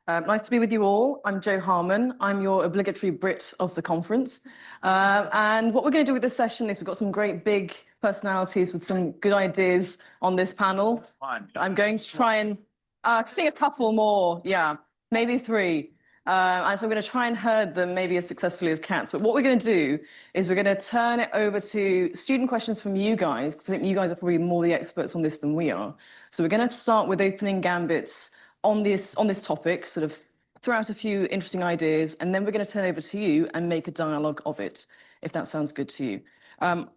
Nice to be with you all. I'm Jo Harmon. I'm your obligatory Brit of the conference. And what we're going to do with this session is we've got some great big personalities with some good ideas on this panel. I'm going to try and, I think a couple more, yeah, maybe three. And so I'm going to try and herd them maybe as successfully as cats. But what we're going to do is we're going to turn it over to student questions from you guys, because I think you guys are probably more the experts on this than we are. So we're going to start with opening gambits on this topic, sort of throw out a few interesting ideas, and then we're going to turn over to you and make a dialogue of it, if that sounds good to you.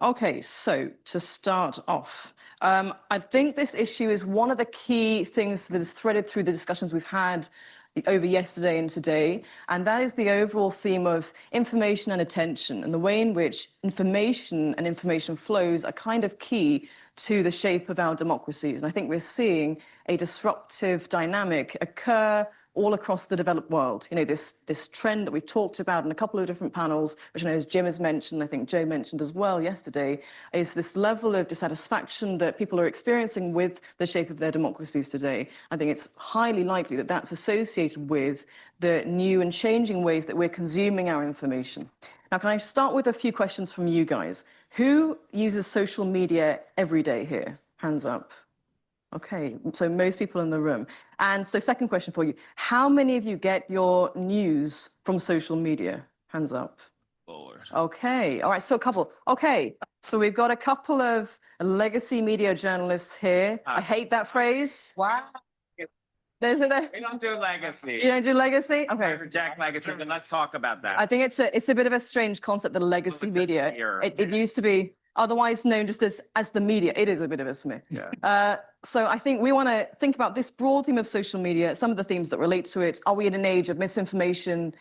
Okay, so to start off, I think this issue is one of the key things that is threaded through the discussions we've had over yesterday and today, and that is the overall theme of information and attention, and the way in which information and information flows are kind of key to the shape of our democracies. And I think we're seeing a disruptive dynamic occur all across the developed world. You know, this trend that we've talked about in a couple of different panels, which I know as Jim has mentioned, I think Jo mentioned as well yesterday, is this level of dissatisfaction that people are experiencing with the shape of their democracies today. I think it's highly likely that that's associated with the new and changing ways that we're consuming our information. Now, can I start with a few questions from you guys? Who uses social media every day here? Hands up. Okay, so most people in the room. And so second question for you, how many of you get your news from social media? Hands up. Lord. Okay, all right, so a couple. Okay, so we've got a couple of legacy media journalists here. I hate that phrase. Wow. We don't do legacy. You don't do legacy? Okay. I reject legacy, then let's talk about that. I think it's a bit of a strange concept, the legacy media. It used to be otherwise known just as the media. It is a bit of a smear. Yeah. So I think we want to think about this broad theme of social media, some of the themes that relate to it. Are we in an age of misinformation?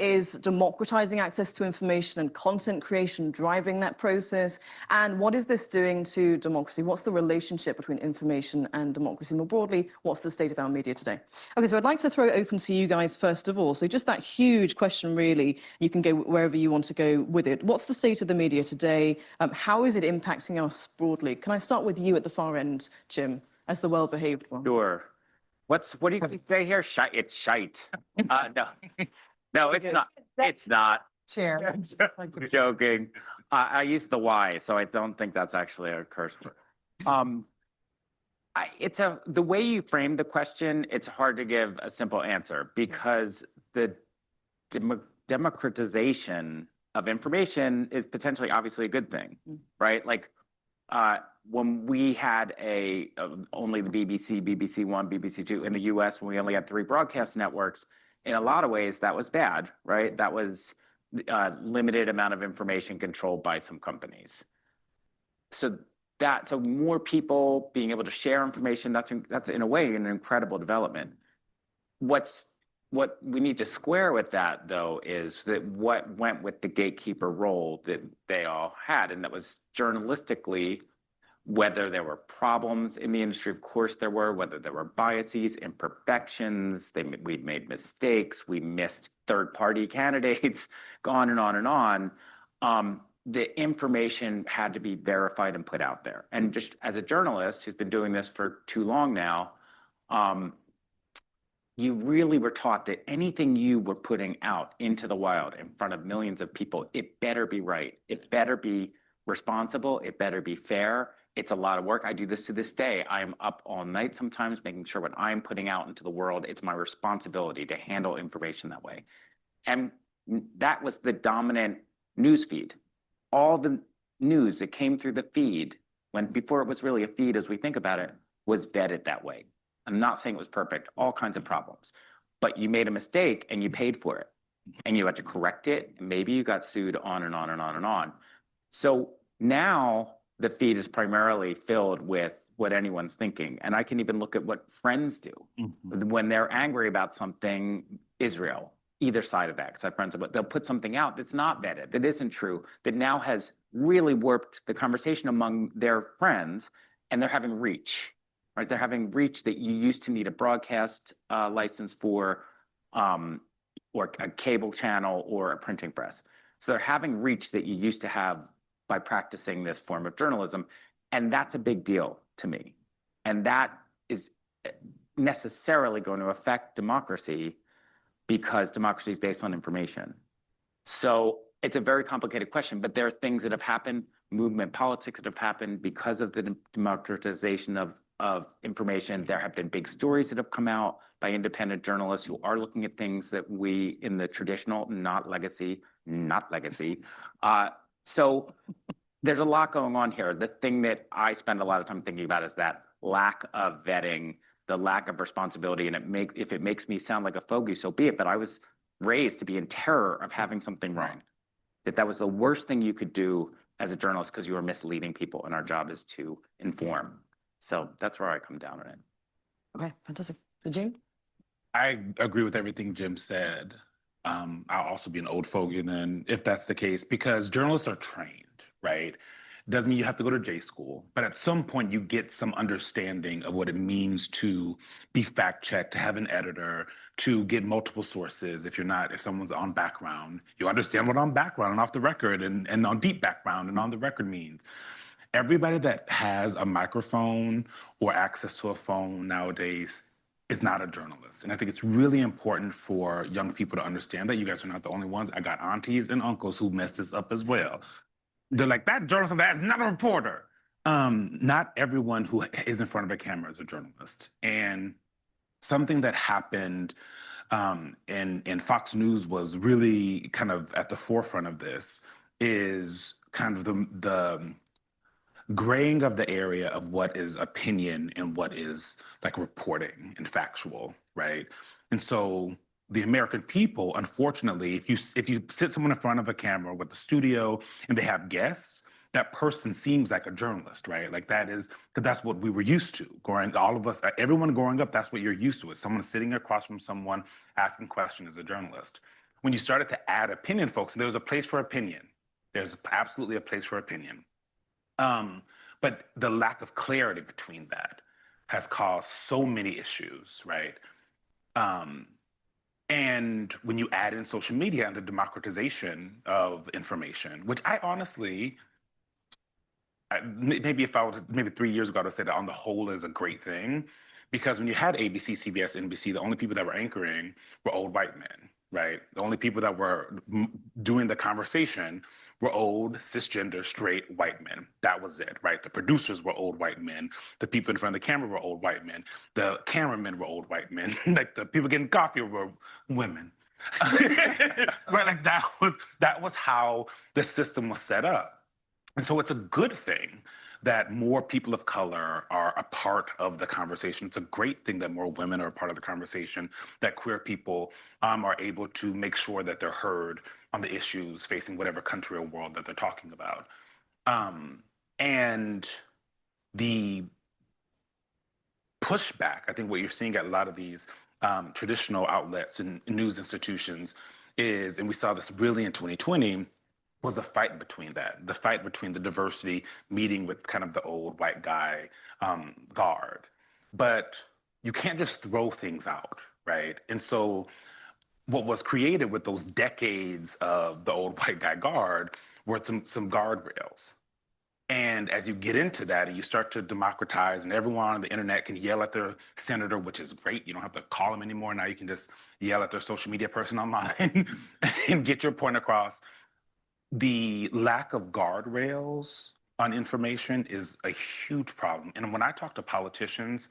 Is democratizing access to information and content creation driving that process? And what is this doing to democracy? What's the relationship between information and democracy more broadly? What's the state of our media today? Okay, so I'd like to throw it open to you guys first of all. So just that huge question, really, you can go wherever you want to go with it. What's the state of the media today? How is it impacting us broadly? Can I start with you at the far end, Jim, as the well-behaved one? Sure. What do you say here? Shite. It's shite. No. No, it's not. It's not. Chair. I'm joking. I use the Y, so I don't think that's actually a curse word. The way you frame the question, it's hard to give a simple answer because the democratization of information is potentially obviously a good thing, right? Like when we had only the BBC, BBC One, BBC Two in the US, when we only had 3 broadcast networks, in a lot of ways, that was bad, right? That was limited amount of information controlled by some companies. So more people being able to share information, that's in a way an incredible development. What we need to square with that, though, is that what went with the gatekeeper role that they all had, and that was journalistically, whether there were problems in the industry, of course there were, whether there were biases, imperfections, we made mistakes, we missed third-party candidates, on and on and on. The information had to be verified and put out there. And just as a journalist who's been doing this for too long now, you really were taught that anything you were putting out into the wild in front of millions of people, it better be right, it better be responsible, it better be fair. It's a lot of work. I do this to this day. I'm up all night sometimes making sure what I'm putting out into the world, it's my responsibility to handle information that way. And that was the dominant news feed. All the news that came through the feed, before it was really a feed as we think about it, was vetted that way. I'm not saying it was perfect, all kinds of problems. But you made a mistake and you paid for it. And you had to correct it. And maybe you got sued on and on and on and on. So now the feed is primarily filled with what anyone's thinking. And I can even look at what friends do. When they're angry about something, Israel, either side of that, because I have friends, they'll put something out that's not vetted, that isn't true, that now has really warped the conversation among their friends, and they're having reach, right? They're having reach that you used to need a broadcast license for, or a cable channel or a printing press. So they're having reach that you used to have by practicing this form of journalism. And that's a big deal to me. And that is necessarily going to affect democracy because democracy is based on information. So it's a very complicated question, but there are things that have happened, movement politics that have happened because of the democratization of information. There have been big stories that have come out by independent journalists who are looking at things that we in the traditional, not legacy. So there's a lot going on here. The thing that I spend a lot of time thinking about is that lack of vetting, the lack of responsibility, and if it makes me sound like a fogey, so be it. But I was raised to be in terror of having something wrong. That was the worst thing you could do as a journalist because you are misleading people, and our job is to inform. So that's where I come down on it. Okay, fantastic. Eugene? I agree with everything Jim said. I'll also be an old fogey then, if that's the case, because journalists are trained, right? Doesn't mean you have to go to J school, but at some point you get some understanding of what it means to be fact checked, to have an editor, to get multiple sources. If someone's on background, you understand what on background and off the record and on deep background and on the record means. Everybody that has a microphone or access to a phone nowadays is not a journalist. And I think it's really important for young people to understand that. You guys are not the only ones. I got aunties and uncles who messed this up as well. They're like, that journalist, that is not a reporter. Not everyone who is in front of a camera is a journalist. And something that happened in Fox News was really kind of at the forefront of this is kind of the graying of the area of what is opinion and what is like reporting and factual, right? And so the American people, unfortunately, if you sit someone in front of a camera with the studio and they have guests, that person seems like a journalist, right? Like because that's what we were used to. All of us, everyone growing up, that's what you're used to. Is someone sitting across from someone asking questions as a journalist. When you started to add opinion, folks, there's a place for opinion. There's absolutely a place for opinion. But the lack of clarity between that has caused so many issues, right? And when you add in social media and the democratization of information, which I honestly, maybe 3 years ago, I would say that on the whole is a great thing, because when you had ABC, CBS, NBC, the only people that were anchoring were old white men, right? The only people that were doing the conversation were old, cisgender, straight white men. That was it, right? The producers were old white men. The people in front of the camera were old white men. The cameramen were old white men. Like the people getting coffee were women. Right? Like that was how the system was set up. And so it's a good thing that more people of color are a part of the conversation. It's a great thing that more women are a part of the conversation, that queer people are able to make sure that they're heard on the issues facing whatever country or world that they're talking about. And the pushback, I think what you're seeing at a lot of these traditional outlets and news institutions is, and we saw this really in 2020, was the fight between the diversity meeting with kind of the old white guy guard. But you can't just throw things out, right? And so what was created with those decades of the old white guy guard were some guardrails. And as you get into that and you start to democratize, and everyone on the internet can yell at their senator, which is great. You don't have to call them anymore. Now you can just yell at their social media person online and get your point across. The lack of guardrails on information is a huge problem. And when I talk to politicians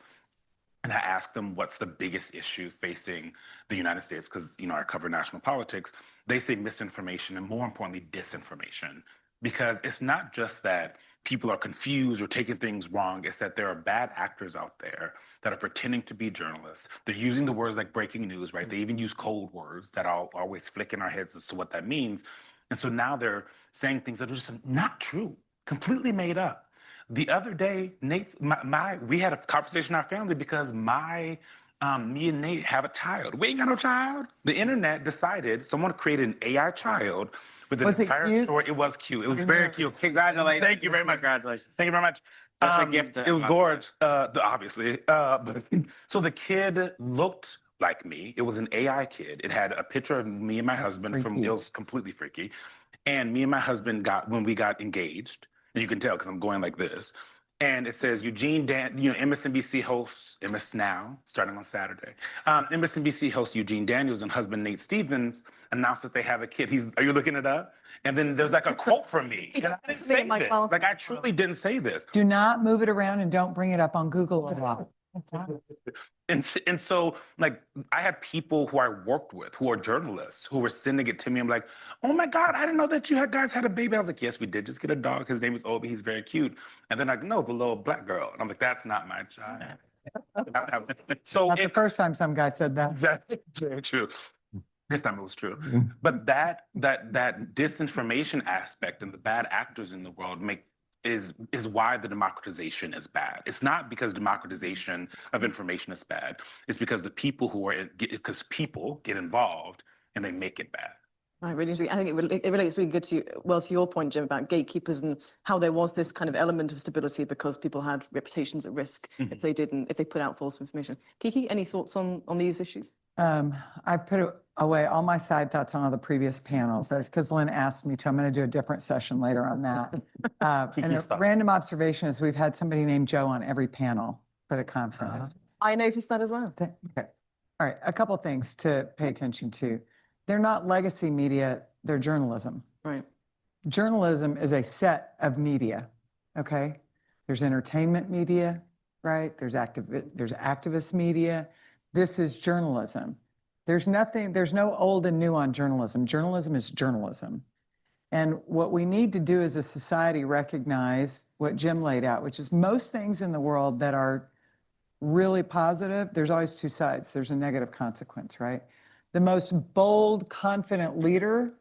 and I ask them what's the biggest issue facing the United States, because I cover national politics, they say misinformation and, more importantly, disinformation. Because it's not just that people are confused or taking things wrong, it's that there are bad actors out there that are pretending to be journalists. They're using the words like breaking news, right? They even use code words that always flick in our heads as to what that means. And so now they're saying things that are just not true, completely made up. The other day, we had a conversation in our family because me and Nate have a child. We ain't got no child. The internet decided, someone created an AI child with an entire story. It was cute. It was very cute. Congratulations. Thank you very much. Congratulations. Thank you very much. That's a gift. It was gorgeous, obviously. So the kid looked like me. It was an AI kid. It had a picture of me and my husband it was completely freaky. And me and my husband when we got engaged, and you can tell because I'm going like this, And it says MSNBC host, MS Now, starting on Saturday. MSNBC host Eugene Daniels and husband Nate Stevens announced that they have a kid. Are you looking it up? And then there's like a quote from me. And I didn't say this. Like, I truly didn't say this. Do not move it around and don't bring it up on Google a lot. And so, like, I had people who I worked with who are journalists who were sending it to me. I'm like, oh my God, I didn't know that you guys had a baby. I was like, yes, we did just get a dog. His name is Obi. He's very cute. And then like, no, the little black girl. And I'm like, that's not my child. So Not the first time some guy said that. That's very true. This time it was true. But that disinformation aspect and the bad actors in the world is why the democratization is bad. It's not because democratization of information is bad. It's because because people get involved and they make it bad. Right, really interesting. I think it relates really good to your point, Jim, about gatekeepers and how there was this kind of element of stability because people had reputations at risk if they put out false information. Kiki, any thoughts on these issues? I put away all my side thoughts on all the previous panels. That's because Lynn asked me to. I'm going to do a different session later on that. And a random observation is we've had somebody named Joe on every panel for the conference. I noticed that as well. Okay. All right. A couple of things to pay attention to. They're not legacy media. They're journalism. Right. Journalism is a set of media. Okay. There's entertainment media, right? There's activist media. This is journalism. There's no old and new on journalism. Journalism is journalism. And what we need to do as a society recognize what Jim laid out, which is most things in the world that are really positive, there's always two sides. There's a negative consequence, right? The most bold, confident leader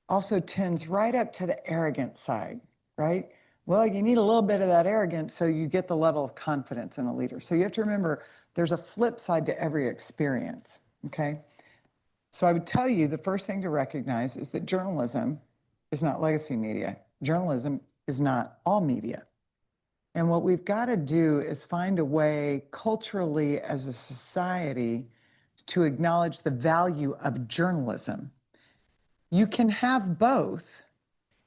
also tends right up to the arrogant side, right? Well, you need a little bit of that arrogance so you get the level of confidence in a leader. So you have to remember there's a flip side to every experience, okay? So I would tell you the first thing to recognize is that journalism is not legacy media. Journalism is not all media. And what we've got to do is find a way culturally as a society to acknowledge the value of journalism. You can have both,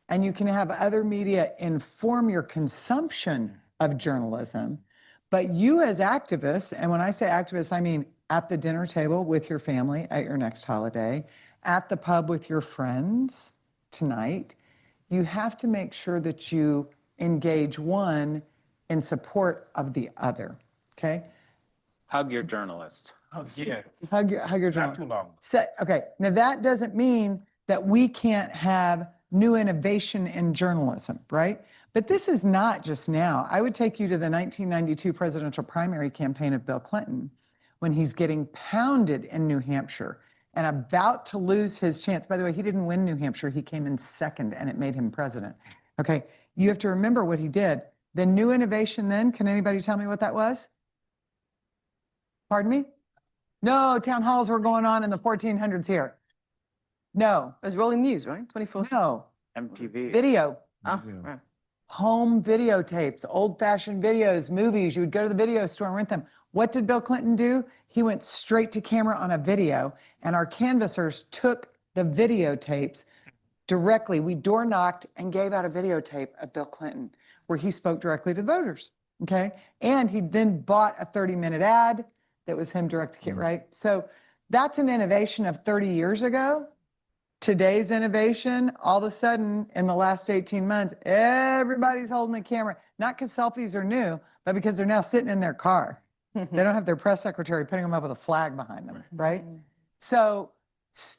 and you can have other media inform your consumption of journalism. But you as activists, and when I say activists, I mean at the dinner table with your family at your next holiday, at the pub with your friends tonight, you have to make sure that you engage one in support of the other, okay? Hug your journalist. Oh, yeah. Hug your journalist. Not too long. Okay, now that doesn't mean that we can't have new innovation in journalism, right? But this is not just now. I would take you to the 1992 presidential primary campaign of Bill Clinton when he's getting pounded in New Hampshire and about to lose his chance. By the way, he didn't win New Hampshire. He came in second and it made him president. Okay, you have to remember what he did. The new innovation then, can anybody tell me what that was? Pardon me? No, town halls were going on in the 1400s here. No. It was rolling news, right? 24/7. No. MTV. Video. Oh, right. Home videotapes, old-fashioned videos, movies. You would go to the video store and rent them. What did Bill Clinton do? He went straight to camera on a video, and our canvassers took the videotapes directly. We door knocked and gave out a videotape of Bill Clinton where he spoke directly to voters, okay? And he then bought a 30-minute ad that was him direct to kid, right? So that's an innovation of 30 years ago. Today's innovation, all of a sudden, in the last 18 months, everybody's holding the camera, not because selfies are new, but because they're now sitting in their car. They don't have their press secretary putting them up with a flag behind them, right? So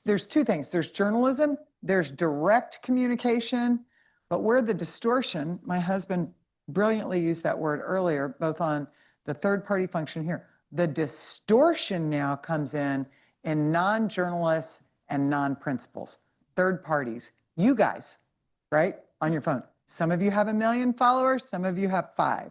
there's two things. There's journalism, there's direct communication, but where the distortion, my husband brilliantly used that word earlier, both on the third-party function here. The distortion now comes in non-journalists and non-principals, third parties, you guys, right, on your phone. Some of you have 1 million followers, some of you have 5,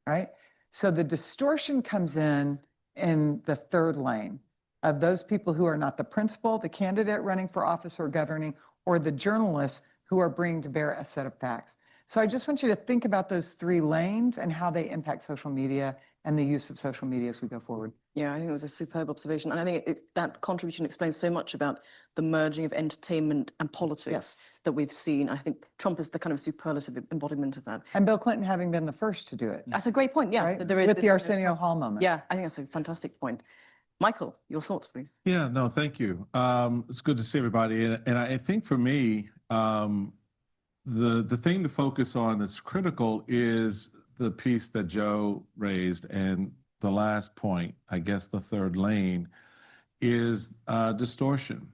right? So the distortion comes in the third lane of those people who are not the principal, the candidate running for office or governing, or the journalists who are bringing to bear a set of facts. So I just want you to think about those 3 lanes and how they impact social media and the use of social media as we go forward. Yeah, I think it was a superb observation. And I think that contribution explains so much about the merging of entertainment and politics Yes. that we've seen. I think Trump is the kind of superlative embodiment of that. And Bill Clinton having been the first to do it, That's a great point. Yeah, right? that there is With this the kind of- Arsenio Hall moment. Yeah, I think that's a fantastic point. Micheal, your thoughts, please. Yeah, no, thank you. It's good to see everybody. And I think for me, the thing to focus on that's critical is the piece that Joe raised. And the last point, I guess the third lane, is distortion.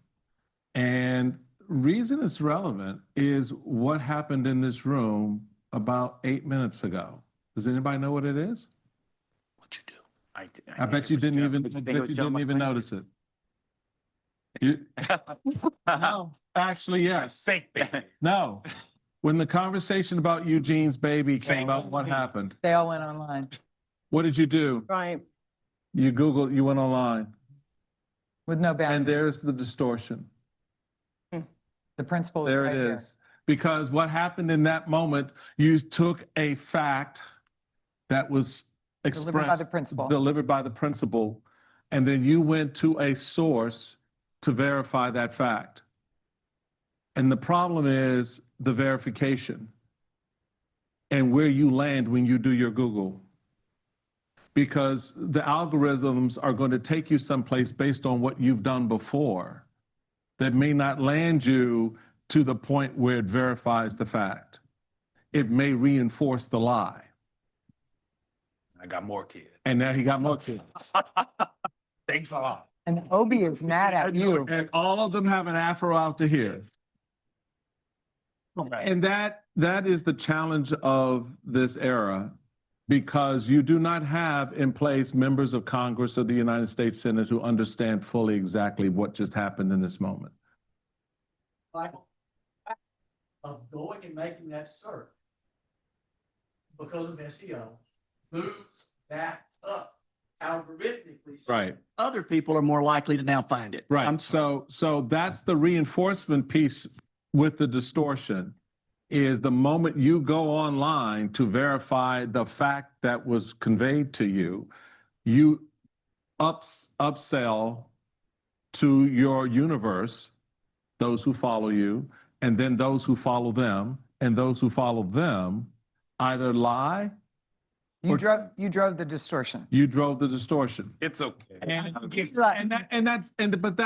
And reason it's relevant is what happened in this room about 8 minutes ago. Does anybody know what it is? What you do? I bet you didn't even notice it. You, no, actually, yes. Fake baby. No. When the conversation about Eugene's baby came up, what happened? They all went online What did you do? Right. You Googled, you went online, with no and boundaries. there's the distortion. The principle is There right it there. is. Because what happened in that moment, you took a fact that was Delivered by the expressed, principal. delivered by the principal, and then you went to a source to verify that fact. And the problem is the verification and where you land when you do your Google. Because the algorithms are going to take you someplace based on what you've done before that may not land you to the point where it verifies the fact. It may reinforce the lie. I got more kids. And now he got more kids. Thanks a lot. And Obi is mad at you. And all of them have an afro out to here. And that is the challenge of this era, because you do not have in place members of Congress or the United States Senate who understand fully exactly what just happened in this moment. Of going and making that search because of SEO moves that up algorithmically. So Right. other people are more likely to now find it. Right. I'm So that's the reinforcement piece with the distortion, is the moment you go online to verify the fact that was conveyed to you, you upsell to your universe those who follow you, and then those who follow them, and those who follow them either lie, You drove the distortion. you drove the distortion. It's okay. But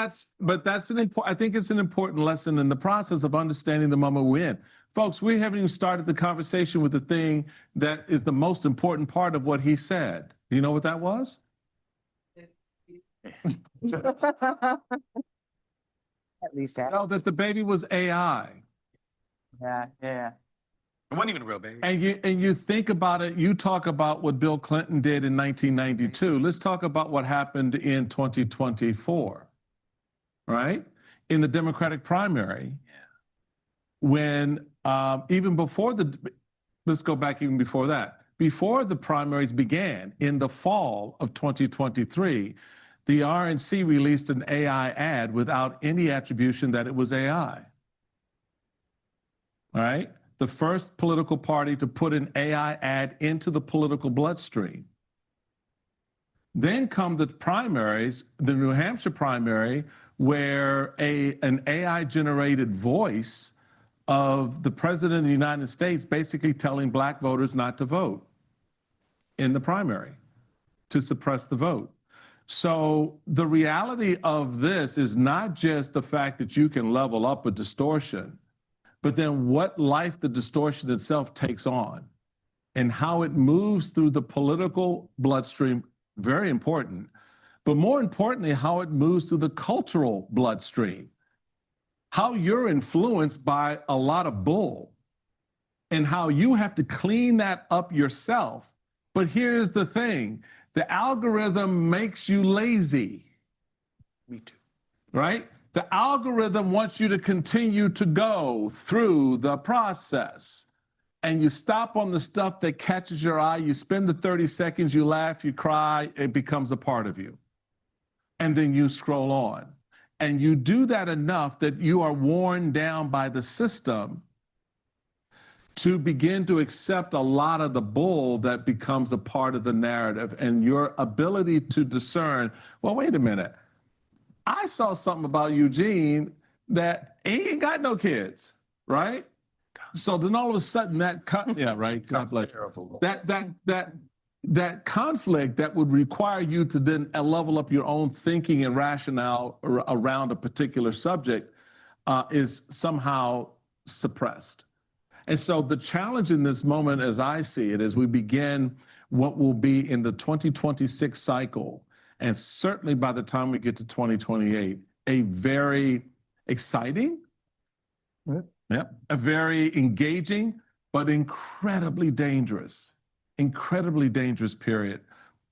that's an important, I think it's an important lesson in the process of understanding the moment we're in. Folks, we haven't even started the conversation with the thing that is the most important part of what he said. Do you know what that was? At least that. No, that the baby was AI. Yeah, yeah. It wasn't even a real baby. And you think about it, you talk about what Bill Clinton did in 1992. Let's talk about what happened in 2024, right? In the Democratic primary, when even before let's go back even before that. Before the primaries began in the fall of 2023, the RNC released an AI ad without any attribution that it was AI. All right? The first political party to put an AI ad into the political bloodstream. Then come the primaries, the New Hampshire primary, where an AI-generated voice of the president of the United States basically telling black voters not to vote in the primary, to suppress the vote. So the reality of this is not just the fact that you can level up a distortion, but then what life the distortion itself takes on and how it moves through the political bloodstream, very important, but more importantly, how it moves through the cultural bloodstream, how you're influenced by a lot of bull and how you have to clean that up yourself. But here's the thing, the algorithm makes you lazy. Me too. Right? The algorithm wants you to continue to go through the process. And you stop on the stuff that catches your eye. You spend the 30 seconds, you laugh, you cry, it becomes a part of you. And then you scroll on. And you do that enough that you are worn down by the system to begin to accept a lot of the bull that becomes a part of the narrative, and your ability to discern, well, wait a minute, I saw something about Eugene that he ain't got no kids, right? So then all of a sudden yeah, right, conflict. That conflict that would require you to then level up your own thinking and rationale around a particular subject is somehow suppressed. And so the challenge in this moment, as I see it, as we begin what will be in the 2026 cycle, and certainly by the time we get to 2028, a very exciting, a very engaging, but incredibly dangerous period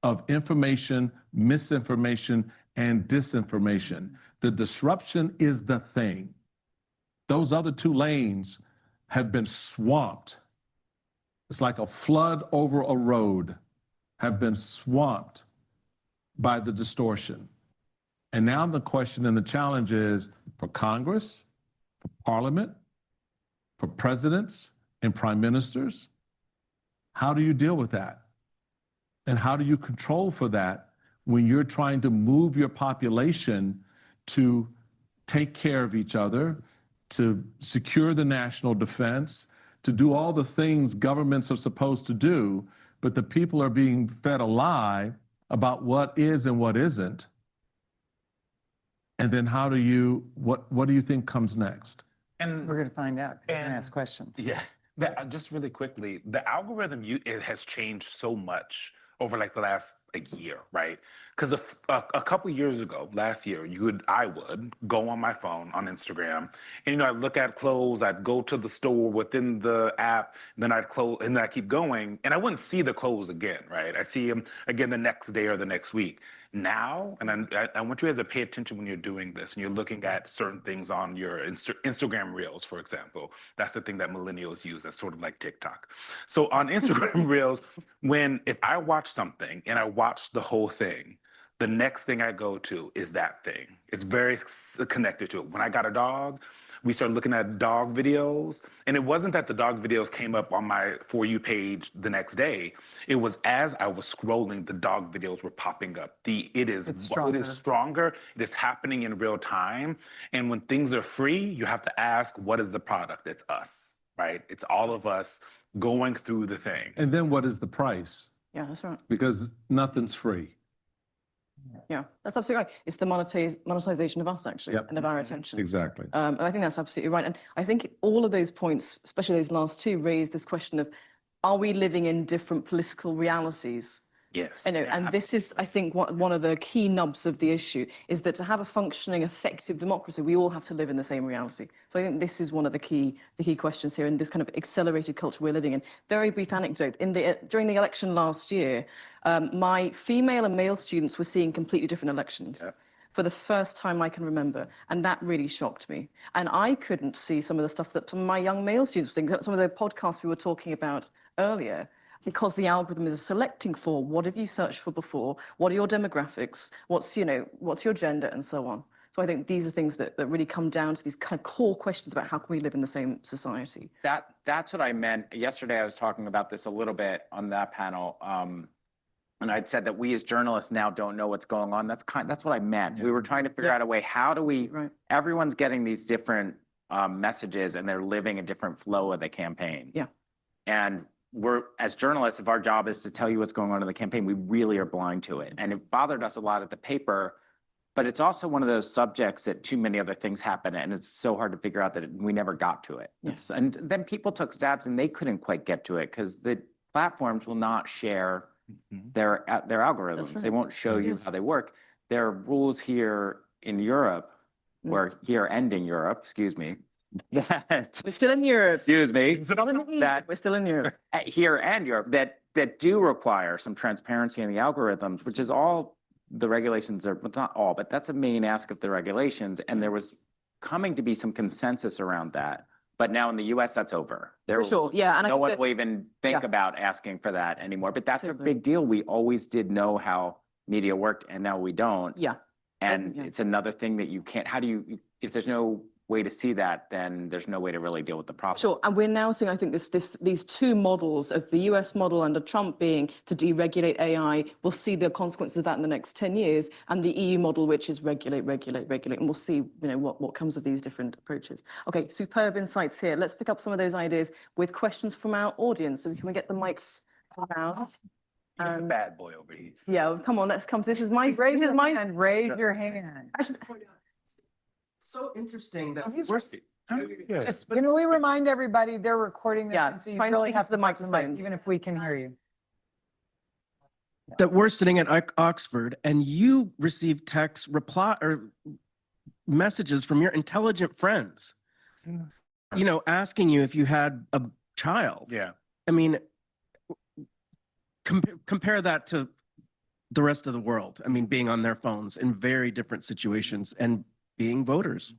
of information, misinformation, and disinformation. The disruption is the thing. Those other two lanes have been swamped. It's like a flood over a road, have been swamped by the distortion. And now the question and the challenge is for Congress, for Parliament, for presidents and prime ministers, how do you deal with that? And how do you control for that when you're trying to move your population to take care of each other, to secure the national defense, to do all the things governments are supposed to do, but the people are being fed a lie about what is and what isn't? And then how do you, what do you think comes next? And We're going to find out. We're going to ask questions. yeah, just really quickly, the algorithm it has changed so much over like the last year, right? Because a couple of years ago, last year, I would go on my phone on Instagram, and I'd look at clothes, I'd go to the store within the app, then I'd close, and then I keep going, and I wouldn't see the clothes again, right? I'd see them again the next day or the next week. Now, and I want you guys to pay attention when you're doing this and you're looking at certain things on your Instagram Reels, for example. That's the thing that millennials use. That's sort of like TikTok. So on Instagram Reels, if I watch something and I watch the whole thing, the next thing I go to is that thing. It's very connected to it. When I got a dog, we started looking at dog videos, and it wasn't that the dog videos came up on my For You page the next day. It was as I was scrolling, the dog videos were popping up. It is stronger. It is happening in real time. And when things are free, you have to ask, what is the product? It's us, right? It's all of us going through the thing. And then what is the price? Yeah, that's right. Because nothing's free. Yeah, that's absolutely right. It's the monetization of us, actually, Yep. and of our attention. Exactly. And I think that's absolutely right. And I think all of those points, especially those last two, raise this question of, are we living in different political realities? Yes. And this is, I think, one of the key nubs of the issue is that to have a functioning, effective democracy, we all have to live in the same reality. So I think this is one of the key questions here in this kind of accelerated culture we're living in. Very brief anecdote. During the election last year, my female and male students were seeing completely different elections. Yeah. For the first time I can remember. And that really shocked me. And I couldn't see some of the stuff that some of my young male students were seeing, some of the podcasts we were talking about earlier, because the algorithm is selecting for what have you searched for before, what are your demographics, what's your gender, and so on. So I think these are things that really come down to these kind of core questions about how can we live in the same society. That's what I meant. Yesterday I was talking about this a little bit on that panel. And I'd said that we as journalists now don't know what's going on. That's what I meant. Yeah. We were trying to figure out a way, how do we, everyone's getting these different messages and they're living a different flow of the campaign. Yeah. And as journalists, if our job is to tell you what's going on in the campaign, we really are blind to it. And it bothered us a lot at the paper, but it's also one of those subjects that too many other things happen and it's so hard to figure out that we never got to it. Yes. And then people took stabs and they couldn't quite get to it because the platforms will not share their algorithms. Right. They won't show you how they work. There are rules here in Europe, or here and in Europe, excuse me. We're still in Europe. Excuse me. We're still in Europe. Here and Europe, that do require some transparency in the algorithms, which is all the regulations are, but not all, but that's a main ask of the regulations. And there was coming to be some consensus around that. But now in the US, that's over. For sure, yeah. And no one will even think about asking for that anymore. But that's a big deal. We always did know how media worked, and now we don't. Yeah. And it's another thing that you can't, how do you, if there's no way to see that, then there's no way to really deal with the problem. Sure, and we're now seeing, I think, these two models of the US model under Trump being to deregulate AI. We'll see the consequences of that in the next 10 years, and the EU model, which is regulate, and we'll see, what comes of these different approaches. Okay, superb insights here. Let's pick up some of those ideas with questions from our audience. So can we get the mics around? You're the bad boy over here. Yeah, come on, let's come. This is my Raise your hand. So interesting that Just, we remind everybody they're recording this, Yeah, and so you try and really speak have into to the put the mic, microphones. even if we can hear you. that we're sitting at Oxford and you receive text reply or messages from your intelligent friends, asking you if you had a child. Yeah. I mean, compare that to the rest of the world. I mean, being on their phones in very different situations and being voters.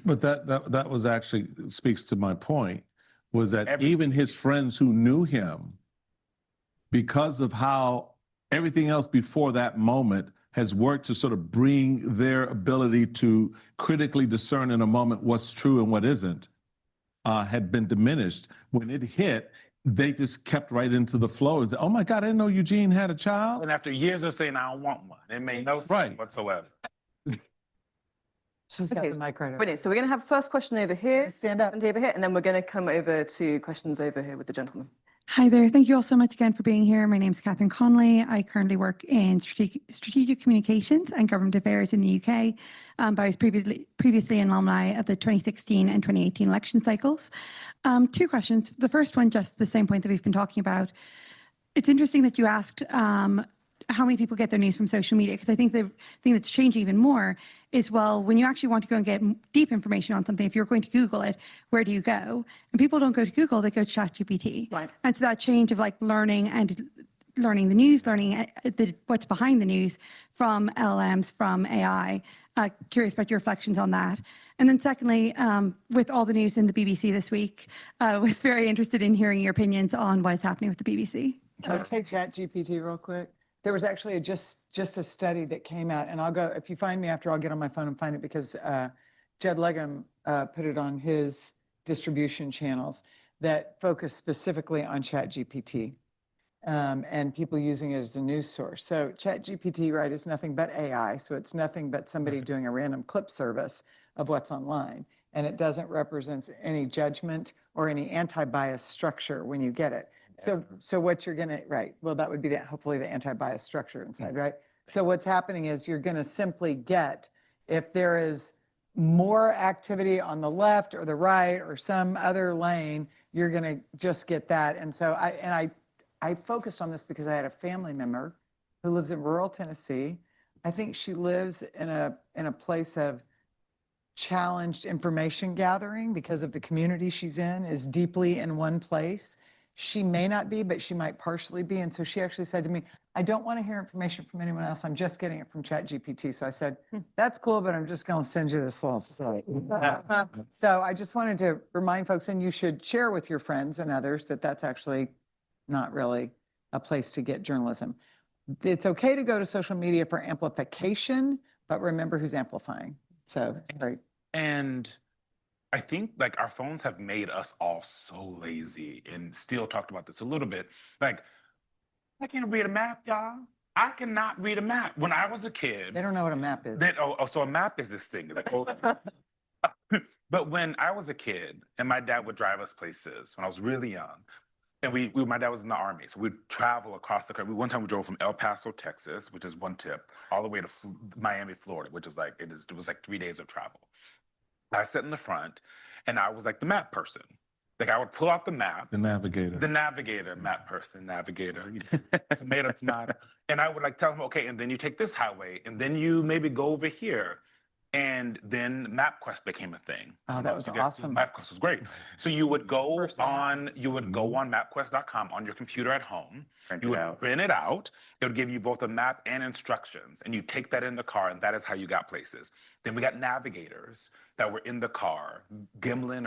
But that was actually speaks to my point, was that even his friends who knew him, because of how everything else before that moment has worked to sort of bring their ability to critically discern in a moment what's true and what isn't, had been diminished. When it hit, they just kept right into the flow. Oh my God, I didn't know Eugene had a child. And after years of saying, I don't want one, it made no sense whatsoever. She's got the mic right over. Brilliant. So we're going to have first question over here. Stand up. And over here, and then we're going to come over to questions over here with the gentleman. Hi there. Thank you all so much again for being here. My name is Catherine Conley. I currently work in strategic communications and government affairs in the UK. But I was previously an alumni of the 2016 and 2018 election cycles. Two questions. The first one, just the same point that we've been talking about. It's interesting that you asked how many people get their news from social media, because I think the thing that's changing even more is, well, when you actually want to go and get deep information on something, if you're going to Google it, where do you go? And people don't go to Google, they go to ChatGPT. Right. And so that change of learning the news, learning what's behind the news from LLMs, from AI. Curious about your reflections on that. And then secondly, with all the news in the BBC this week, was very interested in hearing your opinions on what is happening with the BBC. Can I take ChatGPT real quick? There was actually just a study that came out, and I'll go, if you find me after, I'll get on my phone and find it, because Jed Legum put it on his distribution channels that focus specifically on ChatGPT and people using it as a news source. So ChatGPT, right, is nothing but AI. So it's nothing but somebody doing a random clip service of what's online. And it doesn't represent any judgment or any anti-bias structure when you get it. So what you're gonna, right, well, that would be hopefully the anti-bias structure inside, right? So what's happening is you're gonna simply get, if there is more activity on the left or the right or some other lane, you're gonna just get that. And so I focused on this because I had a family member who lives in rural Tennessee. I think she lives in a place of challenged information gathering because of the community she's in is deeply in one place. She may not be, but she might partially be. And so she actually said to me, I don't want to hear information from anyone else. I'm just getting it from ChatGPT. So I said, that's cool, but I'm just going to send you this little story. So I just wanted to remind folks, and you should share with your friends and others, that that's actually not really a place to get journalism. It's okay to go to social media for amplification, but remember who's amplifying. So, sorry. And I think our phones have made us all so lazy, and Steele talked about this a little bit. I can't read a map, y'all. I cannot read a map. When I was a kid. They don't know what a map is. So a map is this thing. But when I was a kid and my dad would drive us places when I was really young, and my dad was in the Army, so we'd travel across the country. One time we drove from El Paso, Texas, which is one tip, all the way to Miami, Florida, which is it was 3 days of travel. I sat in the front, and I was the map person. I would pull out the map. The navigator. The navigator, map person, navigator. Tomato. And I would tell him, okay, and then you take this highway, and then you maybe go over here. And then MapQuest became a thing. Oh, that was awesome. MapQuest was great. So you would go on MapQuest.com on your computer at home. You would print it out. It would give you both a map and instructions. And you take that in the car, and that is how you got places. Then we got navigators that were in the car. Garmin.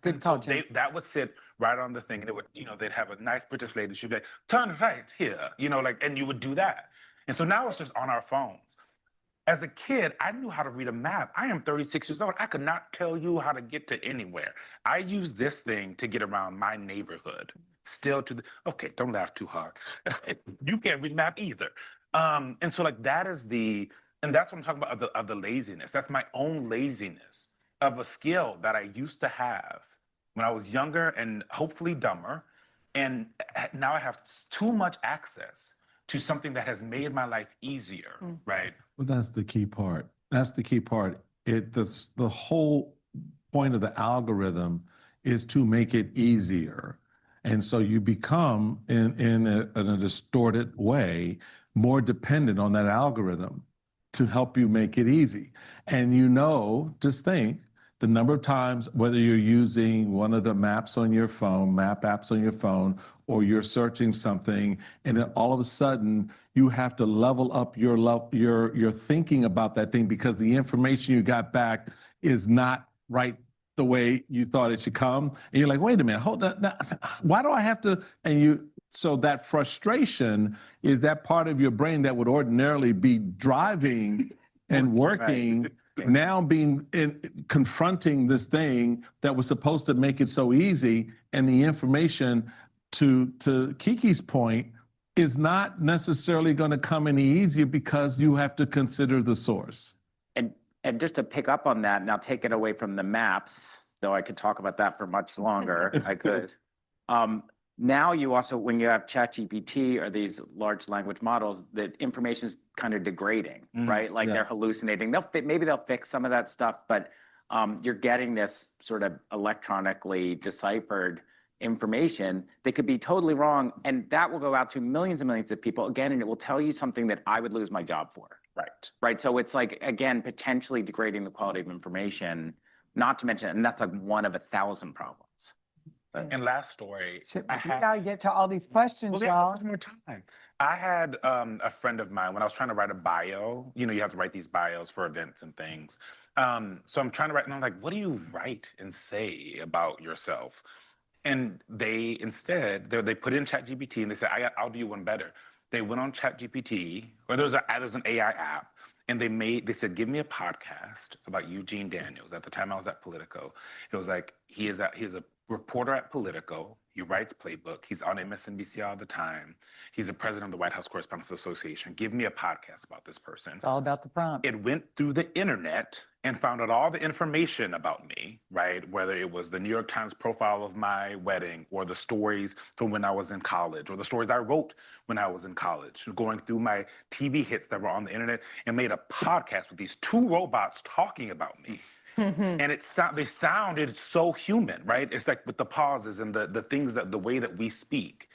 Good call, Jim. That would sit right on the thing, and it would, they'd have a nice British lady. She'd be like, turn right here, and you would do that. And so now it's just on our phones. As a kid, I knew how to read a map. I am 36 years old. I could not tell you how to get to anywhere. I use this thing to get around my neighborhood. Still to the, okay, don't laugh too hard. You can't read a map either. And so like that is the, and that's what I'm talking about of the laziness. That's my own laziness of a skill that I used to have when I was younger and hopefully dumber. And now I have too much access to something that has made my life easier, right? Well, that's the key part. That's the key part. The whole point of the algorithm is to make it easier. And so you become, in a distorted way, more dependent on that algorithm to help you make it easy. And just think, the number of times, whether you're using one of the maps on your phone, map apps on your phone, or you're searching something, and then all of a sudden you have to level up your thinking about that thing because the information you got back is not right the way you thought it should come. And you're like, wait a minute, hold on. Now, why do I have to? So that frustration is that part of your brain that would ordinarily be driving and working. Right. Now confronting this thing that was supposed to make it so easy, and the information, to Kiki's point, is not necessarily going to come any easier because you have to consider the source. And just to pick up on that, now take it away from the maps, though I could talk about that for much longer. I could. Now you also, when you have ChatGPT or these large language models, the information is kind of degrading, right? Like they're hallucinating. Maybe they'll fix some of that stuff, but you're getting this sort of electronically deciphered information that could be totally wrong, and that will go out to millions and millions of people again, and it will tell you something that I would lose my job for. Right. So it's like, again, potentially degrading the quality of information, not to mention, and that's like one of 1,000 problems. And last story, So we gotta get to all these questions, y'all. One more time. I had a friend of mine when I was trying to write a bio. You have to write these bios for events and things. So I'm trying to write, and I'm like, what do you write and say about yourself? And they instead they put in ChatGPT and they said, I'll do you one better. They went on ChatGPT, or there's an AI app, and they said, give me a podcast about Eugene Daniels. At the time I was at Politico. It was like, he is a reporter at Politico. He writes Playbook. He's on MSNBC all the time. He's the president of the White House Correspondents Association. Give me a podcast about this person. It's all about the prompt. It went through the internet and found out all the information about me, right? Whether it was the New York Times profile of my wedding, or the stories from when I was in college, or the stories I wrote when I was in college, going through my TV hits that were on the internet, and made a podcast with these two robots talking about me. And they sounded so human, right? It's like with the pauses and the things, the way that we speak.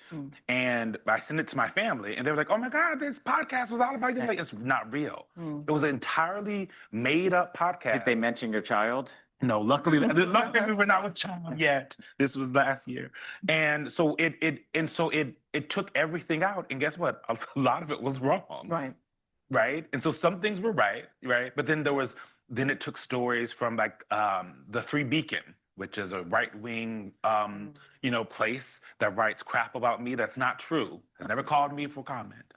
And I sent it to my family, and they were like, oh my God, this podcast was all about you. Like, it's not real. It was an entirely made up podcast. Did they mention your child? No, luckily we were not with child yet. This was last year. And so it took everything out, and guess what? A lot of it was wrong. Right? And so some things were right? But then it took stories from like the Free Beacon, which is a right-wing, place that writes crap about me that's not true. Has never called me for comment,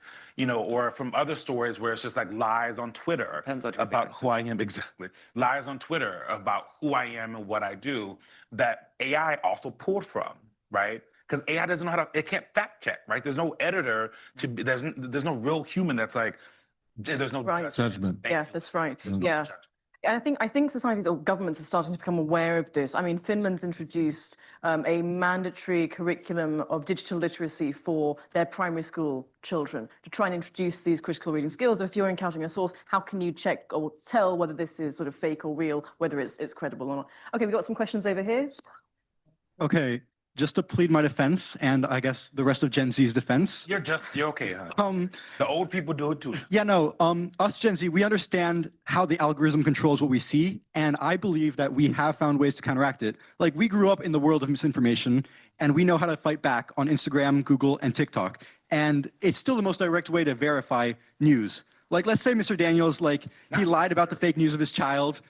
or from other stories where it's just like lies on Twitter about who I am. Exactly. Lies on Twitter about who I am and what I do that AI also pulled from, right? Because AI doesn't know it can't fact check, right? There's no editor there's no real human that's like, there's no judgment. Yeah, that's right. Yeah. And I think societies or governments are starting to become aware of this. I mean, Finland's introduced a mandatory curriculum of digital literacy for their primary school children to try and introduce these critical reading skills. If you're encountering a source, how can you check or tell whether this is sort of fake or real, whether it's credible or not? Okay, we've got some questions over here. Okay, just to plead my defense, and I guess the rest of Gen Z's defense. You're okay, huh? The old people do it too. Yeah, no, us Gen Z, we understand how the algorithm controls what we see, and I believe that we have found ways to counteract it. Like, we grew up in the world of misinformation, and we know how to fight back on Instagram, Google, and TikTok. And it's still the most direct way to verify news. Like, let's say Mr. Daniels, he lied about the fake news of his child,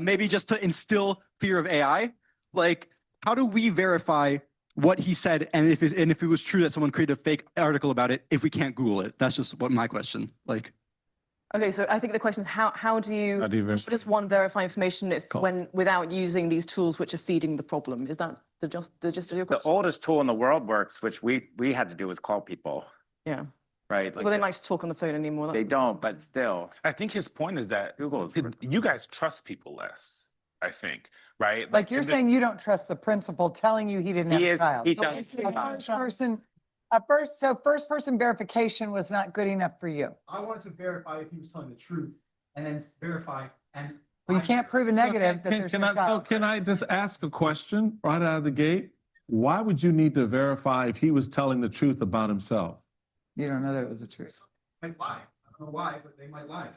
maybe just to instill fear of AI. Like, how do we verify what he said, and if it was true that someone created a fake article about it, if we can't Google it? That's just what my question. Okay, so I think the question is how do you How do you how does one verify information if Cool. when without using these tools which are feeding the problem? Is that the gist of your The question? oldest tool in the world works, which we had to do was call people, Yeah. right? Well, they like to talk on the phone anymore. They don't, but still. I think his point is that Google is you guys trust people less, I think, right? Like you're in the- saying you don't trust the principal telling you he didn't have He a is, child. he does. First person verification was not good enough for you. I wanted to verify if he was telling the truth and then verify and. Well, you can't prove a negative that there's no child. Can I just ask a question right out of the gate? Why would you need to verify if he was telling the truth about himself? You don't know that it was the truth. Might lie. I don't know why, but they might lie.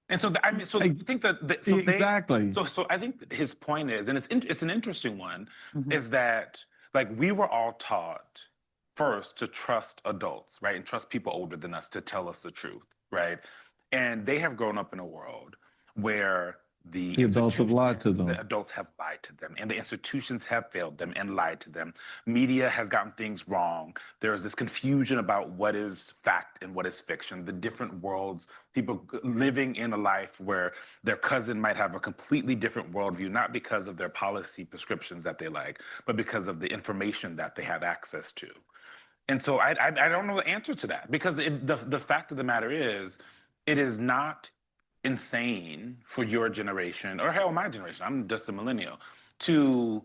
And so, I mean, so I think so Exactly. So I think his point is, and it's an interesting one, Mhm. is that like we were all taught first to trust adults, right, and trust people older than us to tell us the truth, right, and they have grown up in a world where the adults have lied to them. The adults have lied to them, and the institutions have failed them and lied to them. Media has gotten things wrong. There is this confusion about what is fact and what is fiction, the different worlds, people living in a life where their cousin might have a completely different worldview, not because of their policy prescriptions that they like, but because of the information that they have access to. And so I don't know the answer to that, because the fact of the matter is, it is not insane for your generation, or hell, my generation, I'm just a millennial, to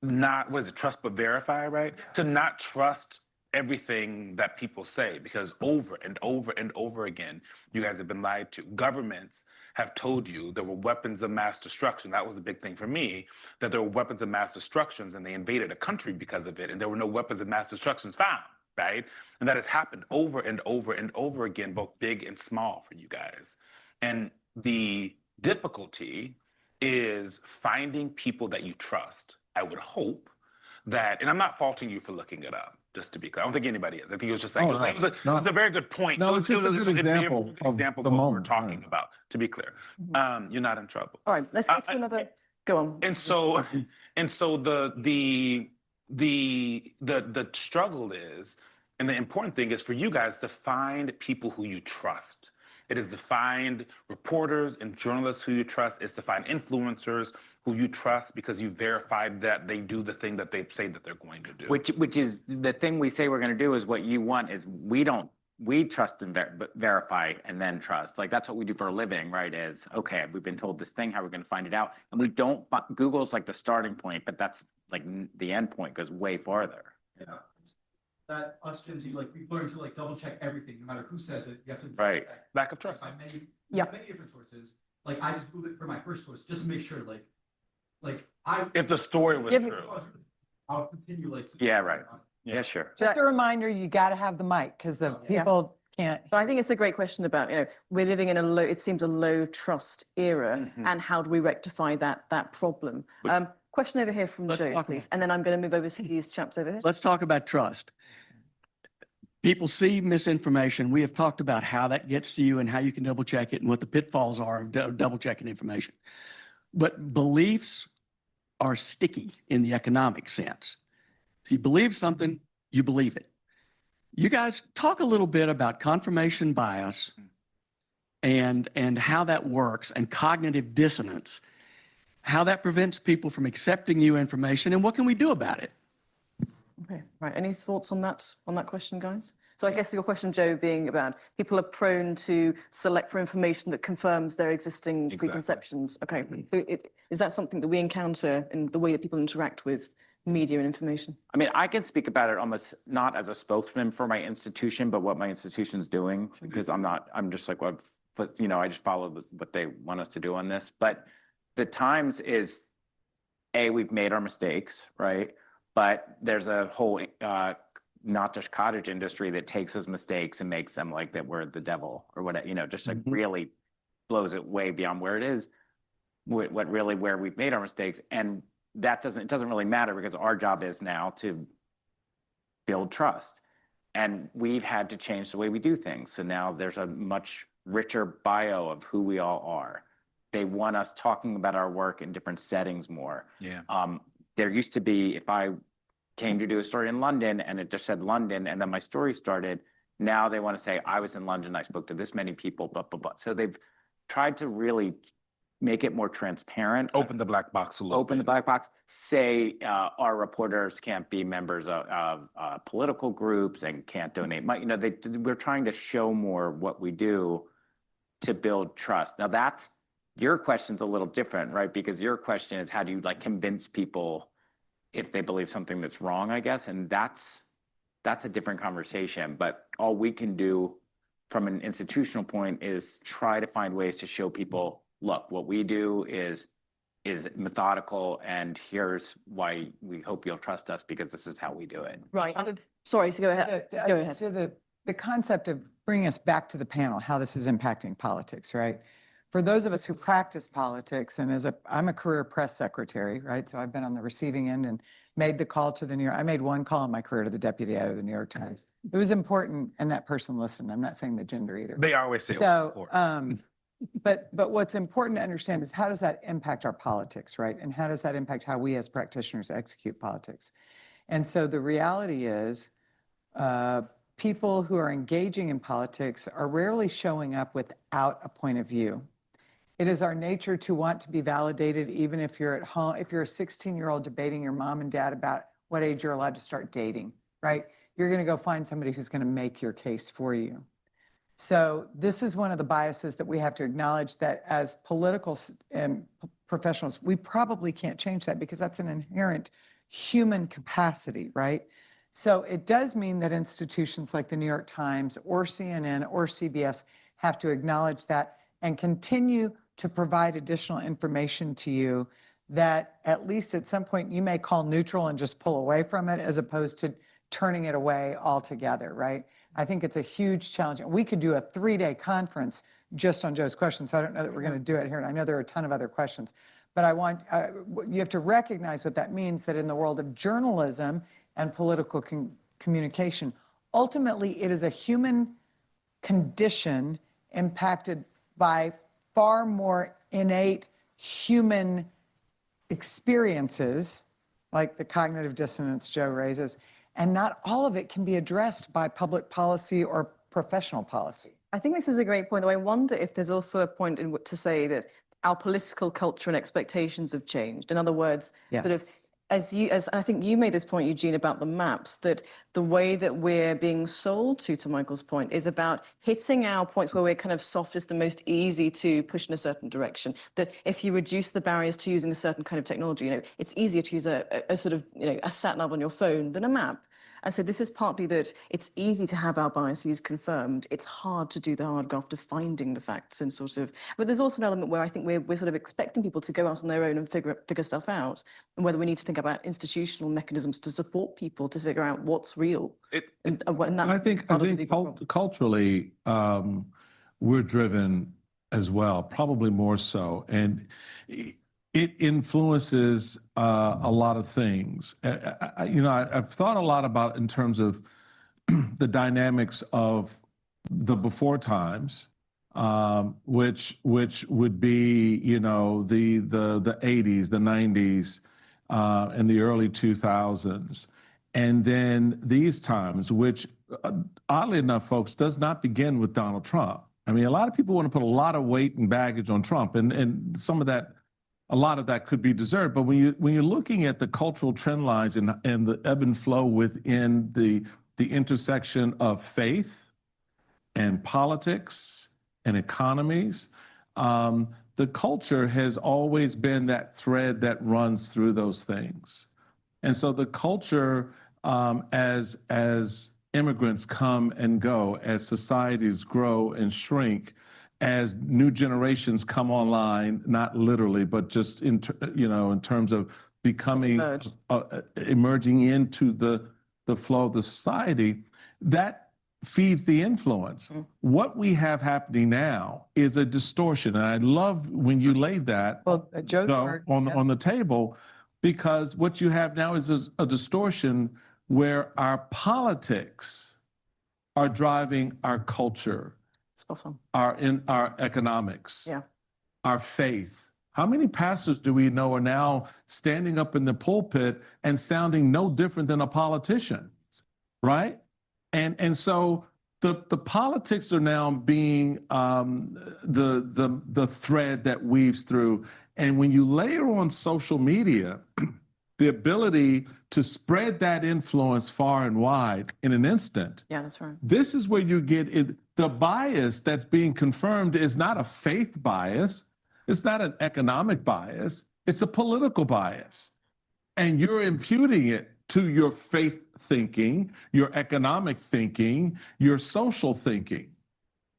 not, what is it, trust but verify, right? To not trust everything that people say, because over and over and over again, you guys have been lied to. Governments have told you there were weapons of mass destruction. That was the big thing for me, that there were weapons of mass destructions and they invaded a country because of it, and there were no weapons of mass destructions found, right? And that has happened over and over and over again, both big and small for you guys. And the difficulty is finding people that you trust. I would hope that, and I'm not faulting you for looking it up, just to be clear. I don't think anybody is. I think it was just like, Oh, no. it was a very good point. No, It it's was- just a it was good a example of example the of what we're moment, talking right. about, to be clear. You're not in trouble. All right, let's get to another. Go on. And so the struggle is, and the important thing is for you guys to find people who you trust. It is to find reporters and journalists who you trust. It's to find influencers who you trust because you verified that they do the thing that they say that they're going to do. Which is the thing we say we're going to do is what you want is we trust and verify and then trust. Like that's what we do for a living, right? Is okay, we've been told this thing, how are we going to find it out? And we don't, Google's like the starting point, but that's like the end point goes way farther. Yeah. That us Gen Z, like we've learned to like double check everything, no matter who says it. You have to double Right. check. Lack of trust. By many, Yeah. many different sources. Like I just Googled it for my first source just to make sure, like I. If the story was Give me- true. I'll continue like. Yeah, right. Yeah, sure. Just a reminder, you got to have the mic because the Yeah. people can't. But I think it's a great question about, we're living in it seems a low trust era, and how do we rectify that problem? Question over here from Let's Joe, talk please. about- And then I'm going to move over to these chaps over here. Let's talk about trust. People see misinformation. We have talked about how that gets to you and how you can double check it and what the pitfalls are of double checking information. But beliefs are sticky in the economic sense. So you believe something, you believe it. You guys talk a little bit about confirmation bias and how that works and cognitive dissonance, how that prevents people from accepting new information, and what can we do about it? Okay, right. Any thoughts on that question, guys? So I guess your question, Joe, being about people are prone to select for information that confirms their existing Exactly. preconceptions. Okay, is that something that we encounter in the way that people interact with media and information? I mean, I can speak about it almost not as a spokesman for my institution, but what my institution's doing, because I'm just like, I just follow what they want us to do on this. But the Times is, we've made our mistakes, right? But there's a whole, not just cottage industry that takes those mistakes and makes them like that we're the devil or whatever, just like really blows it way beyond where it is, where we've made our mistakes. And it doesn't really matter because our job is now to build trust. And we've had to change the way we do things. So now there's a much richer bio of who we all are. They want us talking about our work in different settings more. Yeah. There used to be, if I came to do a story in London and it just said London and then my story started, Now they want to say, I was in London, I spoke to this many people, blah, blah, blah. So they've tried to really make it more transparent. Open the black box a little Open the bit. black box, say our reporters can't be members of political groups and can't donate money. You know, we're trying to show more what we do to build trust. Now that's, your question's a little different, right? Because your question is, how do you like convince people if they believe something that's wrong, I guess? And that's a different conversation. But all we can do from an institutional point is try to find ways to show people, look, what we do is methodical, and here's why we hope you'll trust us, because this is how we do it. Right. Sorry, so go ahead. Go ahead. So the concept of bringing us back to the panel, how this is impacting politics, right? For those of us who practice politics, and I'm a career press secretary, right? So I've been on the receiving end and made the call to the New York. I made one call in my career to the deputy editor of the New York Times. It was important, and that person listened. I'm not saying the gender either. They always say So, but what's important to understand is, how does that impact our politics, right? And how does that impact how we as practitioners execute politics? And so the reality is, people who are engaging in politics are rarely showing up without a point of view. It is our nature to want to be validated, even if you're at home, if you're a 16-year-old debating your mom and dad about what age you're allowed to start dating, right? You're going to go find somebody who's going to make your case for you. So this is one of the biases that we have to acknowledge, that as political professionals, we probably can't change that, because that's an inherent human capacity, right? So it does mean that institutions like the New York Times or CNN or CBS have to acknowledge that and continue to provide additional information to you that at least at some point you may call neutral and just pull away from it, as opposed to turning it away altogether, right? I think it's a huge challenge. We could do a 3-day conference just on Joe's questions. So I don't know that we're going to do it here. And I know there are a ton of other questions, but I want, you have to recognize what that means, that in the world of journalism and political communication, ultimately it is a human condition impacted by far more innate human experiences, like the cognitive dissonance Joe raises, and not all of it can be addressed by public policy or professional policy. I think this is a great point, though. I wonder if there's also a point in to say that our political culture and expectations have changed. In other words, Yes. sort of, as I think you made this point, Eugene, about the maps, that the way that we're being sold to Michael's point, is about hitting our points where we're kind of softest and most easy to push in a certain direction. That if you reduce the barriers to using a certain kind of technology, you know, it's easier to use a sort of, you know, a sat nav on your phone than a map. And so this is partly that it's easy to have our biases confirmed. It's hard to do the hard graft of finding the facts and sort of, but there's also an element where I think we're sort of expecting people to go out on their own and figure stuff out, and whether we need to think about institutional mechanisms to support people to figure out what's real. And that I think culturally, we're driven as well, probably more so. And it influences a lot of things. I've thought a lot about in terms of the dynamics of the before times, which would be, you know, the 80s, the 90s, and the early 2000s. And then these times, which oddly enough, folks, does not begin with Donald Trump. I mean, a lot of people want to put a lot of weight and baggage on Trump, and some of that, a lot of that could be deserved. But when you're looking at the cultural trend lines and the ebb and flow within the intersection of faith and politics and economies, the culture has always been that thread that runs through those things. And so the culture, as immigrants come and go, as societies grow and shrink, as new generations come online, not literally, but just in terms of becoming, emerging into the flow of the society, that feeds the influence. What we have happening now is a distortion, and I love when you laid that on the table, because what you have now is a distortion where our politics are driving our culture, our economics, our faith. How many pastors do we know are now standing up in the pulpit and sounding no different than a politician, right? And so the politics are now being the thread that weaves through. And when you layer on social media, the ability to spread that influence far and wide in an instant. Yeah, that's right. This is where you get it. The bias that's being confirmed is not a faith bias. It's not an economic bias. It's a political bias. And you're imputing it to your faith thinking, your economic thinking, your social thinking.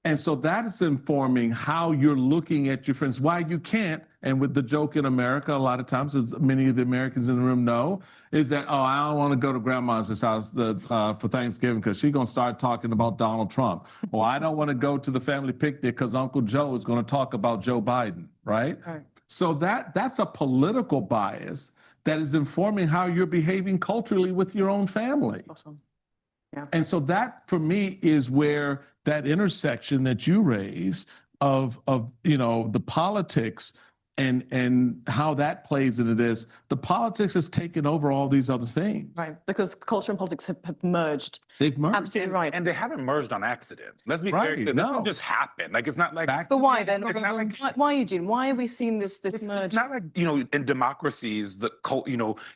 And so that is informing how you're looking at your friends, why you can't. And with the joke in America, a lot of times, as many of the Americans in the room know, is that, oh, I don't want to go to grandma's house for Thanksgiving because she's going to start talking about Donald Trump. Or I don't want to go to the family picnic because Uncle Joe is going to talk about Joe Biden, right? Right. So that's a political bias that is informing how you're behaving culturally with your own family. Spot on. Yeah. And so that, for me, is where that intersection that you raise of the politics and how that plays into this, the politics has taken over all these other things. Right, because culture and politics have merged. They've merged. Absolutely right. And they haven't merged on accident. Let's be Right, clear. This no. doesn't just happen. Like, it's not like. But why then? It's not like. Why, Eugene? Why have we seen this It's merge? not like, in democracies,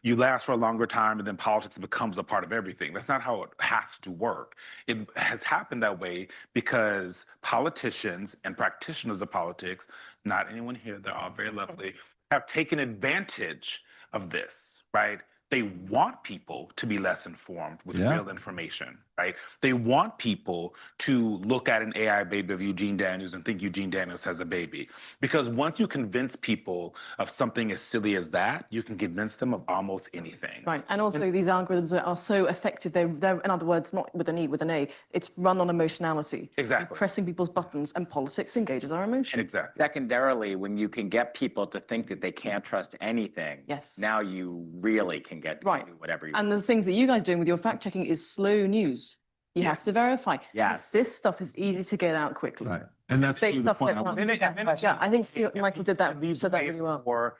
you last for a longer time and then politics becomes a part of everything. That's not how it has to work. It has happened that way because politicians and practitioners of politics, not anyone here, they're all very lovely, have taken advantage of this, right? They want people to be less informed with real information, right? They want people to look at an AI baby of Eugene Daniels and think Eugene Daniels has a baby. Because once you convince people of something as silly as that, you can convince them of almost anything. Right, and also these algorithms are so effective. They're, in other words, not with an E, with an A. It's run on emotionality. Exactly. You're pressing people's buttons, and politics engages our emotions. Exactly. Secondarily, when you can get people to think that they can't trust anything, Yes. now you really can get people Right. to do whatever you And the things that you guys are doing with your fact checking is slow news. You have to verify. Yes. This stuff is easy to get out quickly. Right. And that's Fake really the stuff point. like I- Yeah, I think Michael did that. Leaves Said that way really well. for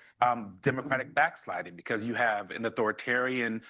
democratic backsliding because you have an authoritarian.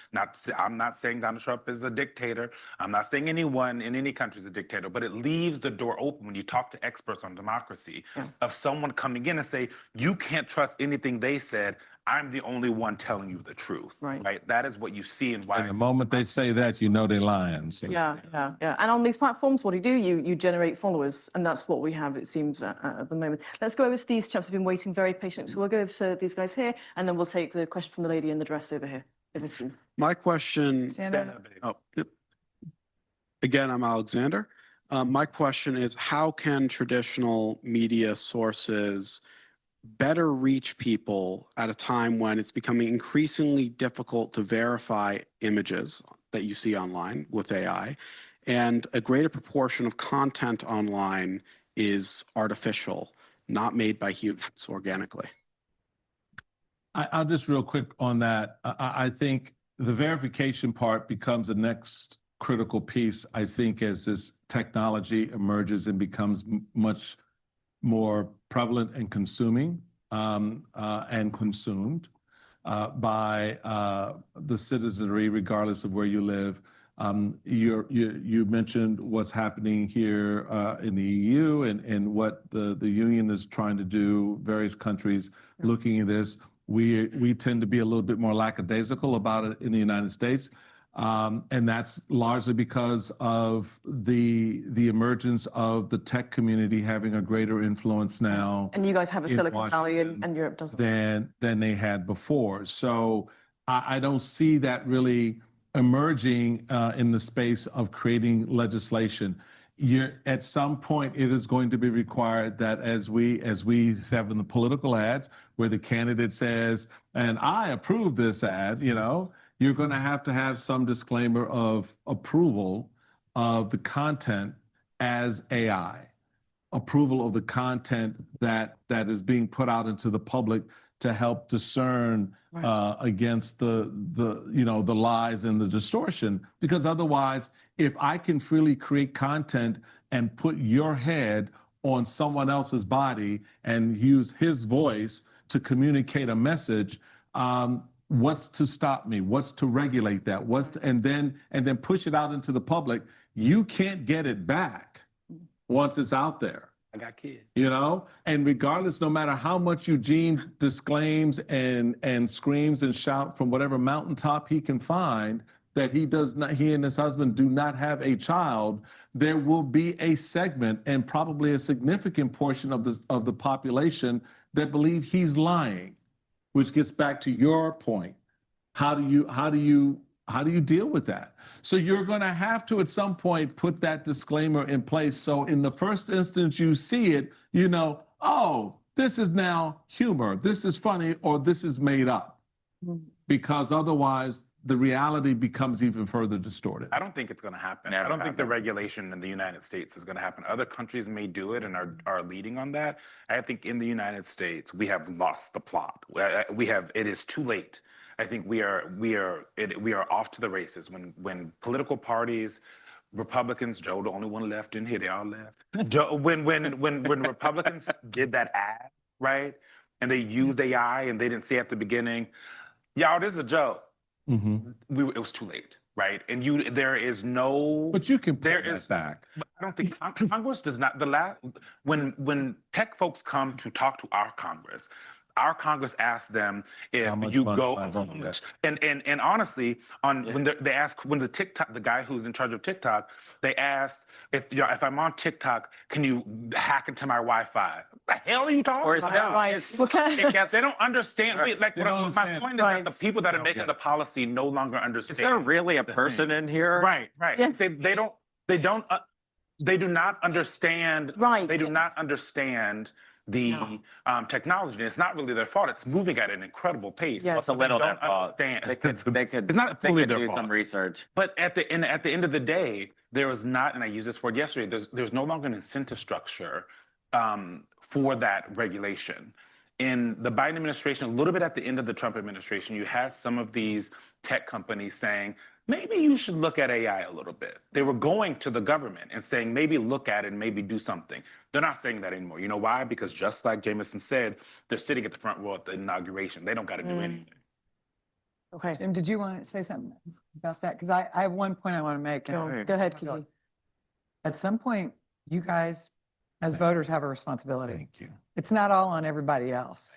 I'm not saying Donald Trump is a dictator. I'm not saying anyone in any country is a dictator, but it leaves the door open when you talk to experts on democracy of someone coming in and say you can't trust anything they said. I'm the only one telling you the truth. Right. That is what you see and why. And the moment they say that, you know they're lying. So. Yeah. And on these platforms, what do? You generate followers, and that's what we have, it seems, at the moment. Let's go over to these chaps who've been waiting very patiently. So we'll go over to these guys here, and then we'll take the question from the lady in the dress over here. My question. Stand up. Oh, yep. Again, I'm Alexander. My question is, how can traditional media sources better reach people at a time when it's becoming increasingly difficult to verify images that you see online with AI, and a greater proportion of content online is artificial, not made by humans organically? I'll just real quick on that. I think the verification part becomes the next critical piece, I think, as this technology emerges and becomes much more prevalent and consuming and consumed by the citizenry, regardless of where you live. You mentioned what's happening here in the EU and what the Union is trying to do, various countries looking at this. We tend to be a little bit more lackadaisical about it in the United States. And that's largely because of the emergence of the tech community having a greater influence now. And you guys have a in Silicon Valley, Washington and Europe doesn't. than they had before. So I don't see that really emerging in the space of creating legislation. At some point, it is going to be required that as we have in the political ads, where the candidate says, and I approve this ad, you're going to have some disclaimer of approval of the content as AI, approval of the content that is being put out into the public to help discern against the lies and the distortion. Because otherwise, if I can freely create content and put your head on someone else's body and use his voice to communicate a message, what's to stop me? What's to regulate that? And then push it out into the public? you can't get it back once it's out there. I got kids. You know, and regardless, no matter how much Eugene disclaims and screams and shout from whatever mountaintop he can find that he and his husband do not have a child, there will be a segment and probably a significant portion of the population that believe he's lying, which gets back to your point. How do you deal with that? So you're going to have to, at some point, put that disclaimer in place. So in the first instance you see it, you know, oh, this is now humor, this is funny, or this is made up. Because otherwise, the reality becomes even further distorted. I don't think it's going to happen. Never I don't think the happen. Regulation in the United States is going to happen. Other countries may do it and are leading on that. I think in the United States, we have lost the plot. It is too late. I think we are off to the races when political parties, Republicans, Joe, the only one left in here, they all left. Joe, when Republicans did that ad, right, and they used AI and they didn't say at the beginning, y'all, this is a joke. Mm-hmm. It was too late, right? And there is no. But you can pull that back. But I don't think Congress does not. When tech folks come to talk to our Congress asks them if you go and honestly when they ask when the guy who's in charge of TikTok, they asked if I'm on TikTok, can you hack into my Wi-Fi? What the hell are you talking about? Right. They don't understand. My point is that the people that are making the policy no longer understand. Is there really a person in here? Right. Yeah. They do not understand. Right. They do not understand the technology. And it's not really their fault. It's moving at an incredible pace. Yes. It's a little They their don't fault. understand. It's not fully their do fault. some research. But at the end of the day, there is not, and I used this word yesterday, there's no longer an incentive structure for that regulation. In the Biden administration, a little bit at the end of the Trump administration, you had some of these tech companies saying, maybe you should look at AI a little bit. They were going to the government and saying, maybe look at it and maybe do something. They're not saying that anymore. You know why? Because just like Jameson said, they're sitting at the front row at the inauguration. They don't got to do anything. Okay. Jim, did you want to say something about that? Because I have one point I want to make. Go ahead, Kiki. At some point, you guys, as voters, have a responsibility. Thank you. It's not all on everybody else.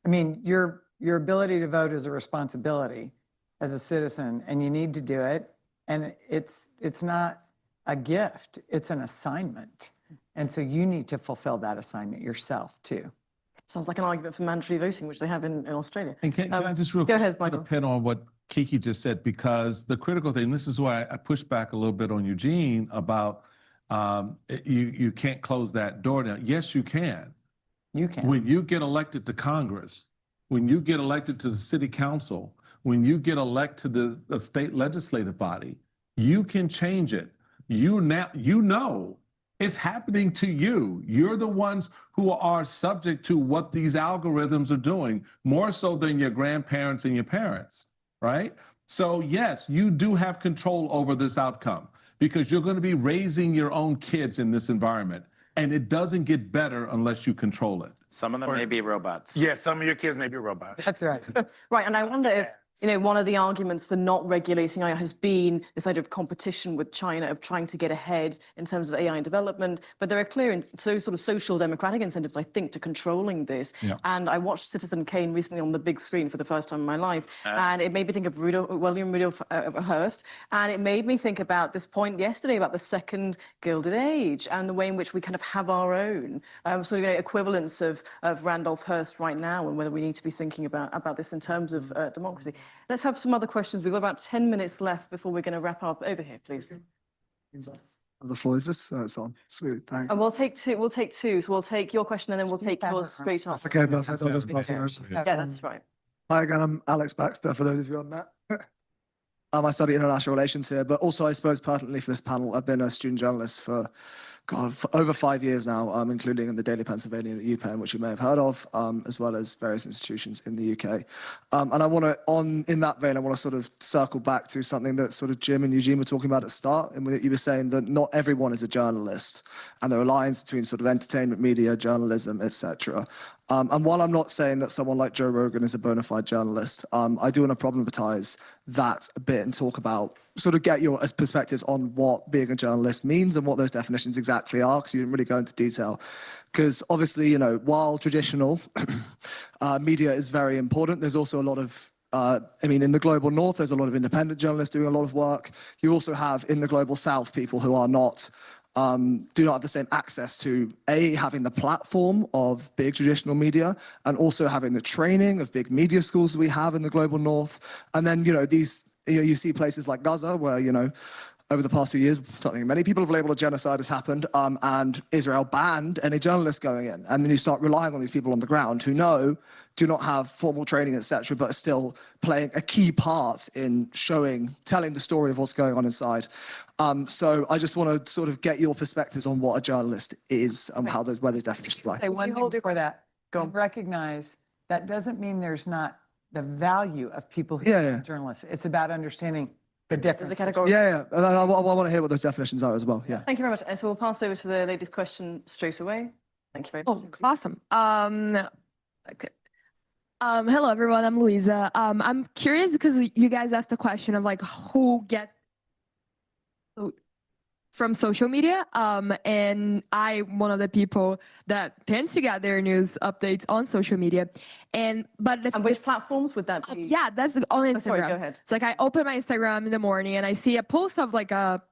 I mean, your ability to vote is a responsibility as a citizen, and you need to do it. And it's not a gift, it's an assignment. And so you need to fulfill that assignment yourself too. Sounds like an argument for mandatory voting, which they have in Australia. And can I just real Go quick ahead, put a Michael. pin on what Kiki just said, because the critical thing, this is why I pushed back a little bit on Eugene about you can't close that door down. Yes, you can. You can. When you get elected to Congress, when you get elected to the city council, when you get elected to the state legislative body, you can change it. You know it's happening to you. You're the ones who are subject to what these algorithms are doing, more so than your grandparents and your parents, right? So yes, you do have control over this outcome because you're going to be raising your own kids in this environment. And it doesn't get better unless you control it. Some of them may be robots. Yeah, some of your kids may be robots. That's right. Right, and I wonder if, one of the arguments for not regulating AI has been this idea of competition with China, of trying to get ahead in terms of AI development. But there are clear sort of social democratic incentives, I think, to controlling this. Yeah. And I watched Citizen Kane recently on the big screen for the first time in my life. And it made me think of William Rudolph Hearst. And it made me think about this point yesterday about the second Gilded Age and the way in which we kind of have our own sort of equivalence of Randolph Hearst right now, and whether we need to be thinking about this in terms of democracy. Let's have some other questions. We've got about 10 minutes left before we're going to wrap up. Over here, please. The floor is this? It's on. Sweet, thanks. And we'll take two. So we'll take your question and then we'll take yours straight off. Okay, perfect. I'll just pass it over. Yeah, that's right. Hi again, I'm Alex Baxter, for those of you I've met. I study international relations here, but also I suppose pertinently for this panel, I've been a student journalist for over 5 years now, including in the Daily Pennsylvanian at UPenn, which you may have heard of, as well as various institutions in the UK. And I want to, in that vein, I want to sort of circle back to something that sort of Jim and Eugene were talking about at the start, and you were saying that not everyone is a journalist, and there are lines between sort of entertainment media, journalism, etc. And while I'm not saying that someone like Joe Rogan is a bona fide journalist, I do want to problematize that a bit and talk about sort of get your perspectives on what being a journalist means and what those definitions exactly are, because you didn't really go into detail. Because obviously, you know, while traditional media is very important, there's also a lot of, I mean, in the global north, there's a lot of independent journalists doing a lot of work. You also have in the global south people who are not, do not have the same access to having the platform of big traditional media, and also having the training of big media schools that we have in the global north. And then, you know, you see places like Gaza where, you know, over the past few years, something many people have labeled a genocide has happened, and Israel banned any journalists going in. And then you start relying on these people on the ground who do not have formal training, etc., but are still playing a key part in telling the story of what's going on inside. So I just want to sort of get your perspectives on what a journalist is and where those definitions apply. Say one thing before that. Recognize that doesn't mean there's not the value of people who are journalists. It's about understanding the difference. Yeah. I want to hear what those definitions are as well. Yeah. Thank you very much. And so we'll pass over to the lady's question straight away. Thank you very much. Oh, awesome. Okay. Hello, everyone. I'm Louisa. I'm curious because you guys asked the question of like who gets from social media. And I'm one of the people that tends to get their news updates on social media. And which platforms would that be? Yeah, that's on Instagram. Oh, sorry, go ahead. So like I open my Instagram in the morning and I see a post of like a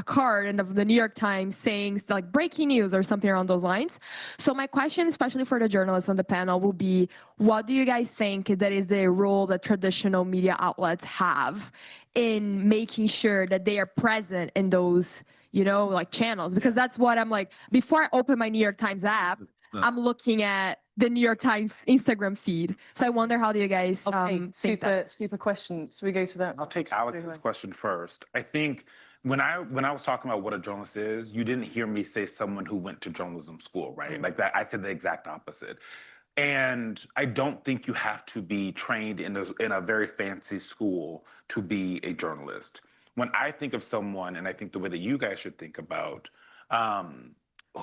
card and of the New York Times saying like breaking news or something around those lines. So my question, especially for the journalists on the panel, will be, what do you guys think that is the role that traditional media outlets have in making sure that they are present in those, you know, like channels? Because that's what I'm like, before I open my New York Times app, I'm looking at the New York Times Instagram feed. So I wonder, how do you guys think that? Super question. So we go to that. I'll take Alex's question first. I think when I was talking about what a journalist is, you didn't hear me say someone who went to journalism school, right? Like that, I said the exact opposite. And I don't think you have to be trained in a very fancy school to be a journalist. When I think of someone, and I think the way that you guys should think about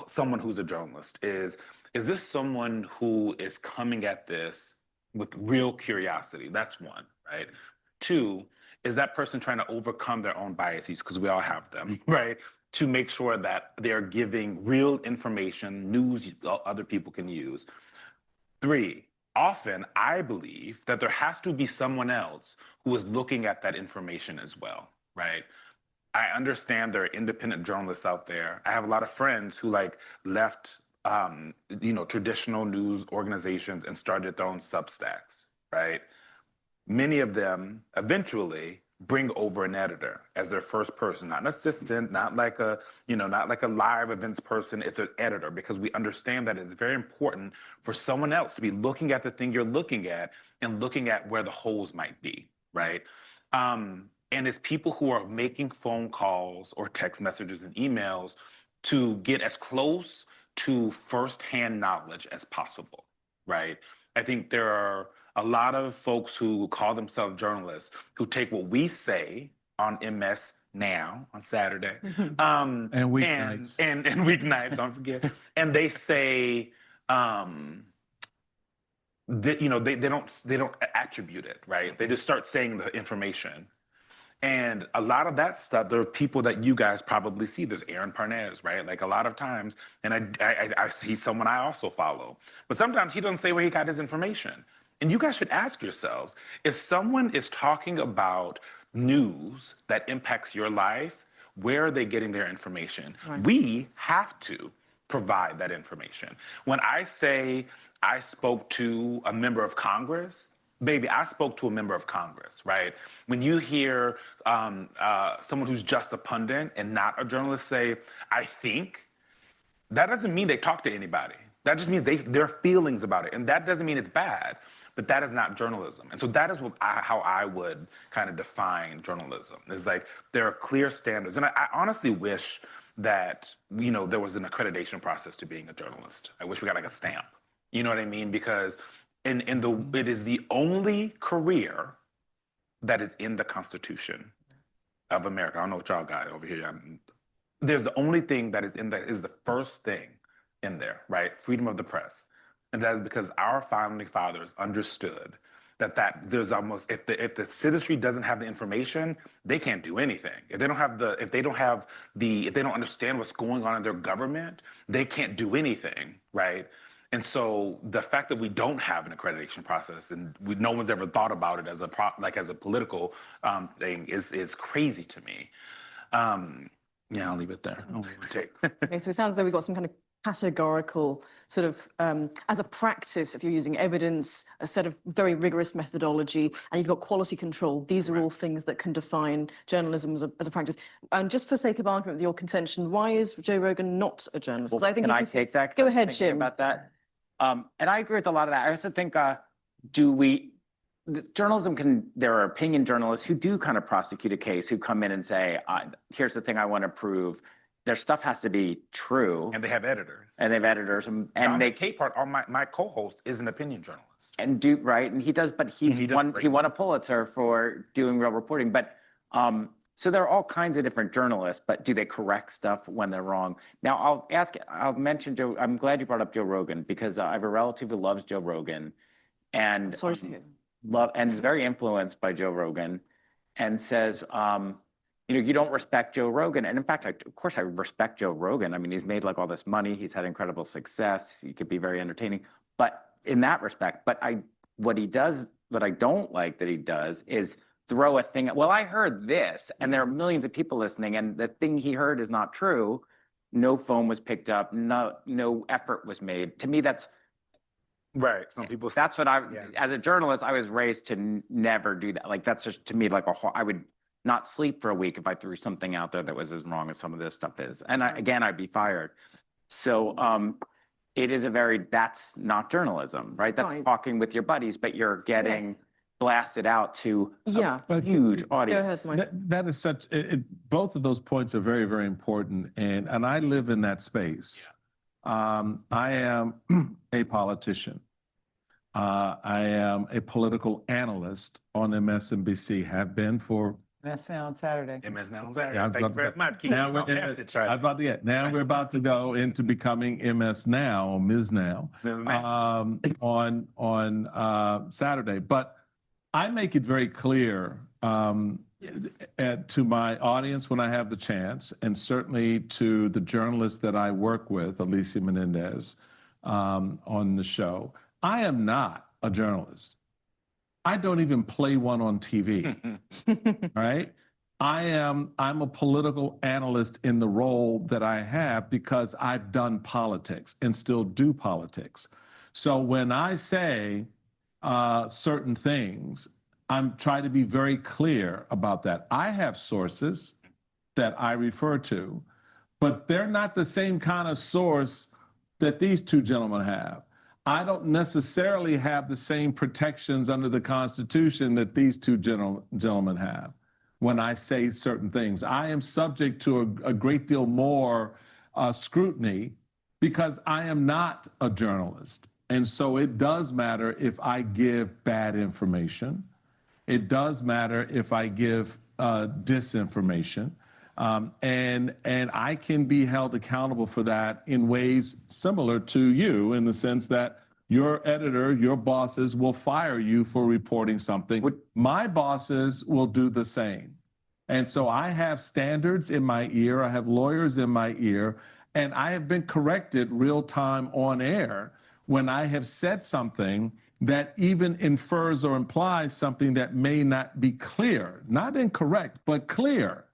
someone who's a journalist is this someone who is coming at this with real curiosity? That's one, right? Two, is that person trying to overcome their own biases, because we all have them, right? To make sure that they're giving real information, news other people can use. Three, often I believe that there has to be someone else who is looking at that information as well, right? I understand there are independent journalists out there. I have a lot of friends who like left, traditional news organizations and started their own Substacks, right? Many of them eventually bring over an editor as their first person, not an assistant, not like a live events person. It's an editor, because we understand that it's very important for someone else to be looking at the thing you're looking at and looking at where the holes might be, right? And it's people who are making phone calls or text messages and emails to get as close to firsthand knowledge as possible, right? I think there are a lot of folks who call themselves journalists who take what we say on MS Now on Saturday and weeknights and weeknights, don't forget, and they say they don't attribute it, right? They just start saying the information. And a lot of that stuff, there are people that you guys probably see. There's Aaron Parnez, right? Like a lot of times, and he's someone I also follow. But sometimes he doesn't say where he got his information. And you guys should ask yourselves, if someone is talking about news that impacts your life, where are they getting their information? Right. We have to provide that information. When I say I spoke to a member of Congress, baby, I spoke to a member of Congress, right? When you hear someone who's just a pundit and not a journalist say, I think, that doesn't mean they talk to anybody. That just means their feelings about it. And that doesn't mean it's bad, but that is not journalism. And so that is how I would kind of define journalism. It's like there are clear standards. And I honestly wish that, there was an accreditation process to being a journalist. I wish we got like a stamp. You know what I mean? Because it is the only career that is in the Constitution of America. I don't know what y'all got over here. There's the only thing that is is the first thing in there, right? Freedom of the press. And that is because our founding fathers understood that there's almost, if the citizenry doesn't have the information, they can't do anything. If they don't understand what's going on in their government, they can't do anything, right? And so the fact that we don't have an accreditation process and no one's ever thought about it as a political thing is crazy to me. Yeah, I'll leave it there. Okay, so it sounds like we've got some kind of categorical sort of, as a practice, if you're using evidence, a set of very rigorous methodology, and you've got quality control. These are all things that can define journalism as a practice. And just for sake of argument with your contention, why is Joe Rogan not a journalist? 'Cause I think Can I take that? 'Cause Go I was ahead, thinking Jim. about that. And I agree with a lot of that. I also think, journalism there are opinion journalists who do kind of prosecute a case, who come in and say, here's the thing I want to prove. Their stuff has to be true. And they have editors. And they have editors. And they Capehart, my co-host, is an opinion journalist. And right, and he does, but he won a Pulitzer for doing real reporting. But so there are all kinds of different journalists, but do they correct stuff when they're wrong? Now I'll mention Joe. I'm glad you brought up Joe Rogan, because I have a relative who loves Joe Rogan, and Sorry to hear that. and is very influenced by Joe Rogan, and says, you don't respect Joe Rogan. And in fact, of course I respect Joe Rogan. I mean, he's made like all this money. He's had incredible success. He could be very entertaining, but in that respect, what I don't like that he does is throw a thing. Well, I heard this, and there are millions of people listening, and the thing he heard is not true. No phone was picked up. No effort was made. To me, that's right. Some people. That's what as a journalist, I was raised to never do that. Like, that's just, to me, like I would not sleep for a week if I threw something out there that was as wrong as some of this stuff is. And I'd be fired. So it is that's not journalism, right? That's talking with your buddies, but you're getting blasted out to a huge audience. Go ahead, Mike. That is both of those points are very, very important. And I live in that space. I am a politician. I am a political analyst on MSNBC, have been for MS Now on Saturday. MS Now on Saturday. Yeah, Thank you very much. Now we're about to go into becoming MS Now, or Ms. Now, on Saturday. But I make it very clear to my audience when I have the chance, and certainly to the journalists that I work with, Alicia Menendez, on the show. I am not a journalist. I don't even play one on TV, right? I'm a political analyst in the role that I have because I've done politics and still do politics. So when I say certain things, I'm trying to be very clear about that. I have sources that I refer to, but they're not the same kind of source that these two gentlemen have. I don't necessarily have the same protections under the Constitution that these two gentlemen have when I say certain things. I am subject to a great deal more scrutiny because I am not a journalist. And so it does matter if I give bad information. It does matter if I give disinformation. And I can be held accountable for that in ways similar to you, in the sense that your editor, your bosses will fire you for reporting something. My bosses will do the same. And so I have standards in my ear. I have lawyers in my ear, and I have been corrected real time on air when I have said something that even infers or implies something that may not be clear, not incorrect, but clear.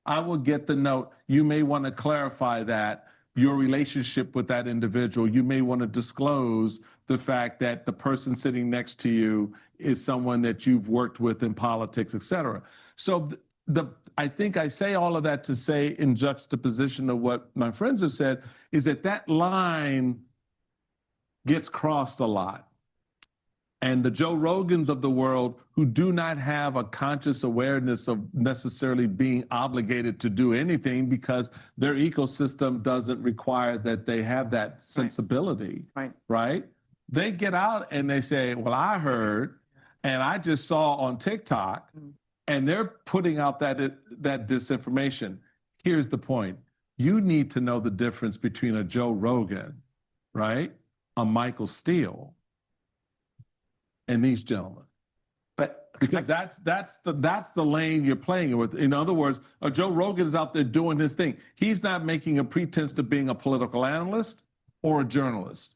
I will get the note, you may want to clarify that, your relationship with that individual. You may want to disclose the fact that the person sitting next to you is someone that you've worked with in politics, et cetera. So I think I say all of that to say, in juxtaposition of what my friends have said, is that line gets crossed a lot. And the Joe Rogans of the world, who do not have a conscious awareness of necessarily being obligated to do anything because their ecosystem doesn't require that they have that sensibility, right? They get out and they say, well, I heard, and I just saw on TikTok, and they're putting out that disinformation. Here's the point. You need to know the difference between a Joe Rogan, right? A Micheal Steele, and these gentlemen. But Because that's the lane you're playing with. In other words, Joe Rogan is out there doing his thing. He's not making a pretense to being a political analyst or a journalist.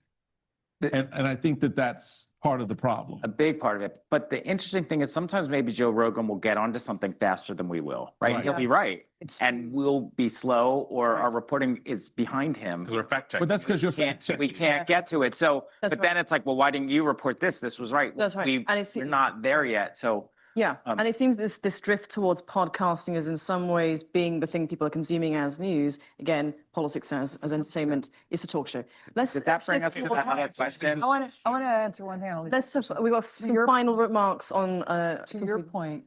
And I think that's part of the problem. a big part of it. But the interesting thing is sometimes maybe Joe Rogan will get onto something faster than we will, right? Right. He'll be right. And we'll be slow, or our reporting is behind him. Because we're fact checking. But that's because you're We can't get to it. So, That's but then it's like, well, why didn't you report this? This was right. That's right. And We're not there yet. So Yeah, and it seems this drift towards podcasting is in some ways being the thing people are consuming as news. Again, politics as entertainment. It's a talk show. does that bring us to that question? I want to answer one thing. We've got some final remarks on. To your point,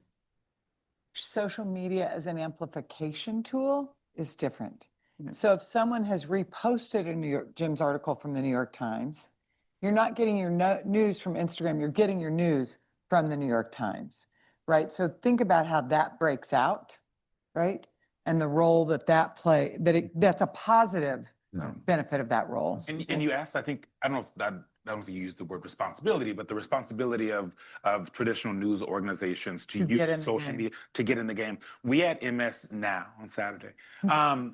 social media as an amplification tool is different. So if someone has reposted Jim's article from the New York Times, you're not getting your news from Instagram, you're getting your news from the New York Times, right? So think about how that breaks out, right? And the role that that's a positive benefit of that role. And you asked, I don't know if you used the word responsibility, but the responsibility of traditional news organizations to use social media to get in the game. We at MS Now on Saturday, we have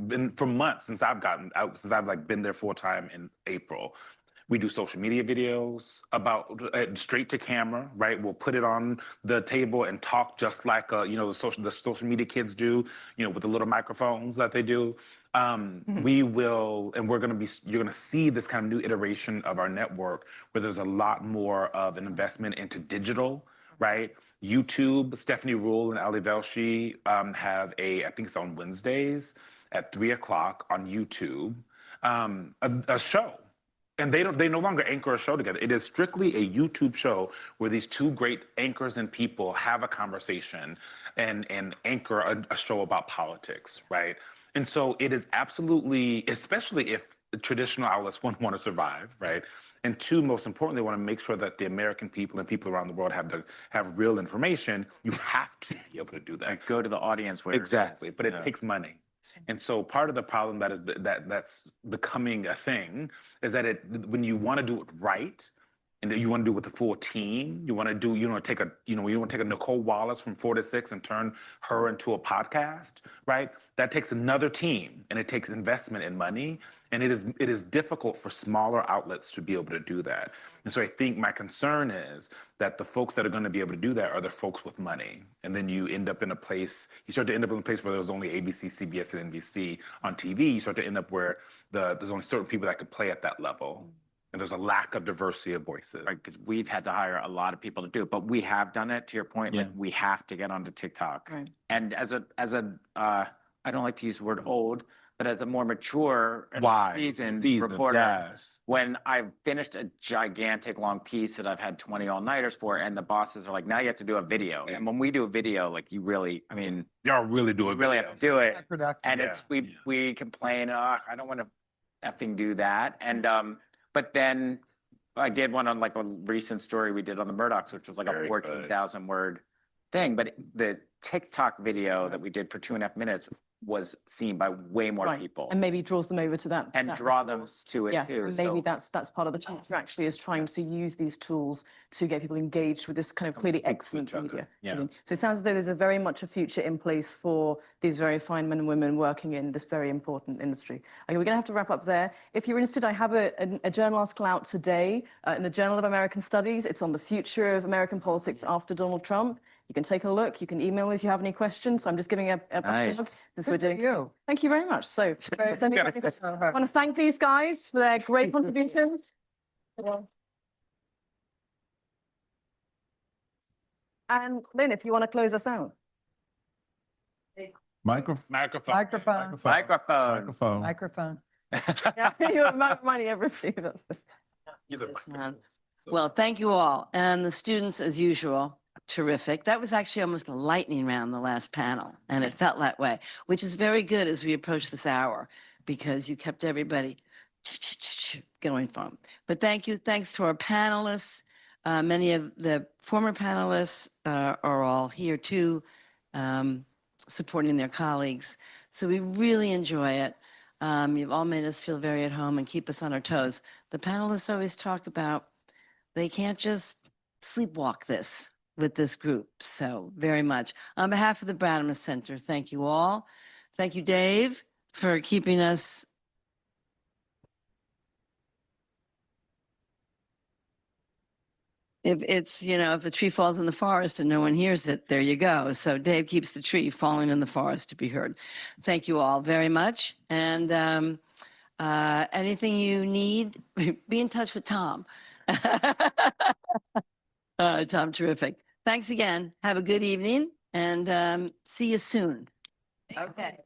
been for months since I've been there full time in April. We do social media videos about straight to camera, right? We'll put it on the table and talk just like the social media kids do, with the little microphones that they do. We will, and you're gonna see this kind of new iteration of our network where there's a lot more of an investment into digital, right? YouTube, Stephanie Rule and Ali Velshi have I think it's on Wednesdays at 3:00 on YouTube, a show. And they no longer anchor a show together. It is strictly a YouTube show where these two great anchors and people have a conversation and anchor a show about politics, right? And so it is absolutely, especially if the traditional outlets want to survive, right? And two, most importantly, want to make sure that the American people and people around the world have real information. You have to be able to do that. Go to the audience where Exactly, but it takes money. And so part of the problem that's becoming a thing is that when you want to do it right, and you want to do it with the full team, you want to take a Nicole Wallace from 4 to 6 and turn her into a podcast, right? That takes another team, and it takes investment and money, and it is difficult for smaller outlets to be able to do that. And so I think my concern is that the folks that are going to be able to do that are the folks with money, and then you start to end up in a place where there's only ABC, CBS, and NBC on TV. You start to end up where there's only certain people that could play at that level. And there's a lack of diversity of voices. Right, because we've had to hire a lot of people to do it, but we have done it. To your point, like we have to get onto TikTok. Right. And as a I don't like to use the word old, but as a more mature seasoned reporter, when I've finished a gigantic long piece that I've had 20 all-nighters for, and the bosses are like, now you have to do a video. And when we do a video, like y'all really do it. Really have to do it. And we complain, I don't want to effing do that. And but then I did one on like a recent story we did on the Murdochs, which was like a 14,000 word thing. But the TikTok video that we did for 2.5 minutes was seen by way more people. And maybe draws them over to that. And draw them to it too. And maybe that's part of the challenge actually, is trying to use these tools to get people engaged with this kind of clearly excellent media. Yeah. So it sounds as though there's a very much a future in place for these very fine men and women working in this very important industry. Okay, we're going to have to wrap up there. If you're interested, I have a journal article out today in the Journal of American Studies. It's on the future of American politics after Donald Trump. You can take a look. You can email me if you have any questions. I'm just giving a plug since we're doing. Thank you very much. So, I want to thank these guys for their great contributions. And Lynn, if you want to close us out. Microphone. Yeah, you're reminding everything. Yes, man. Well, thank you all. And the students, as usual, terrific. That was actually almost a lightning round, the last panel, and it felt that way, which is very good as we approach this hour, because you kept everybody going from. But thank you. Thanks to our panelists. Many of the former panelists are all here too, supporting their colleagues. So we really enjoy it. You've all made us feel very at home and keep us on our toes. The panelists always talk about they can't just sleepwalk this with this group. So very much. On behalf of the Bradman Center, thank you all. Thank you, Dave, for keeping us if it's, if a tree falls in the forest and no one hears it, there you go. So Dave keeps the tree falling in the forest to be heard. Thank you all very much. And anything you need, be in touch with Tom. Tom, terrific. Thanks again. Have a good evening and see you soon. Okay.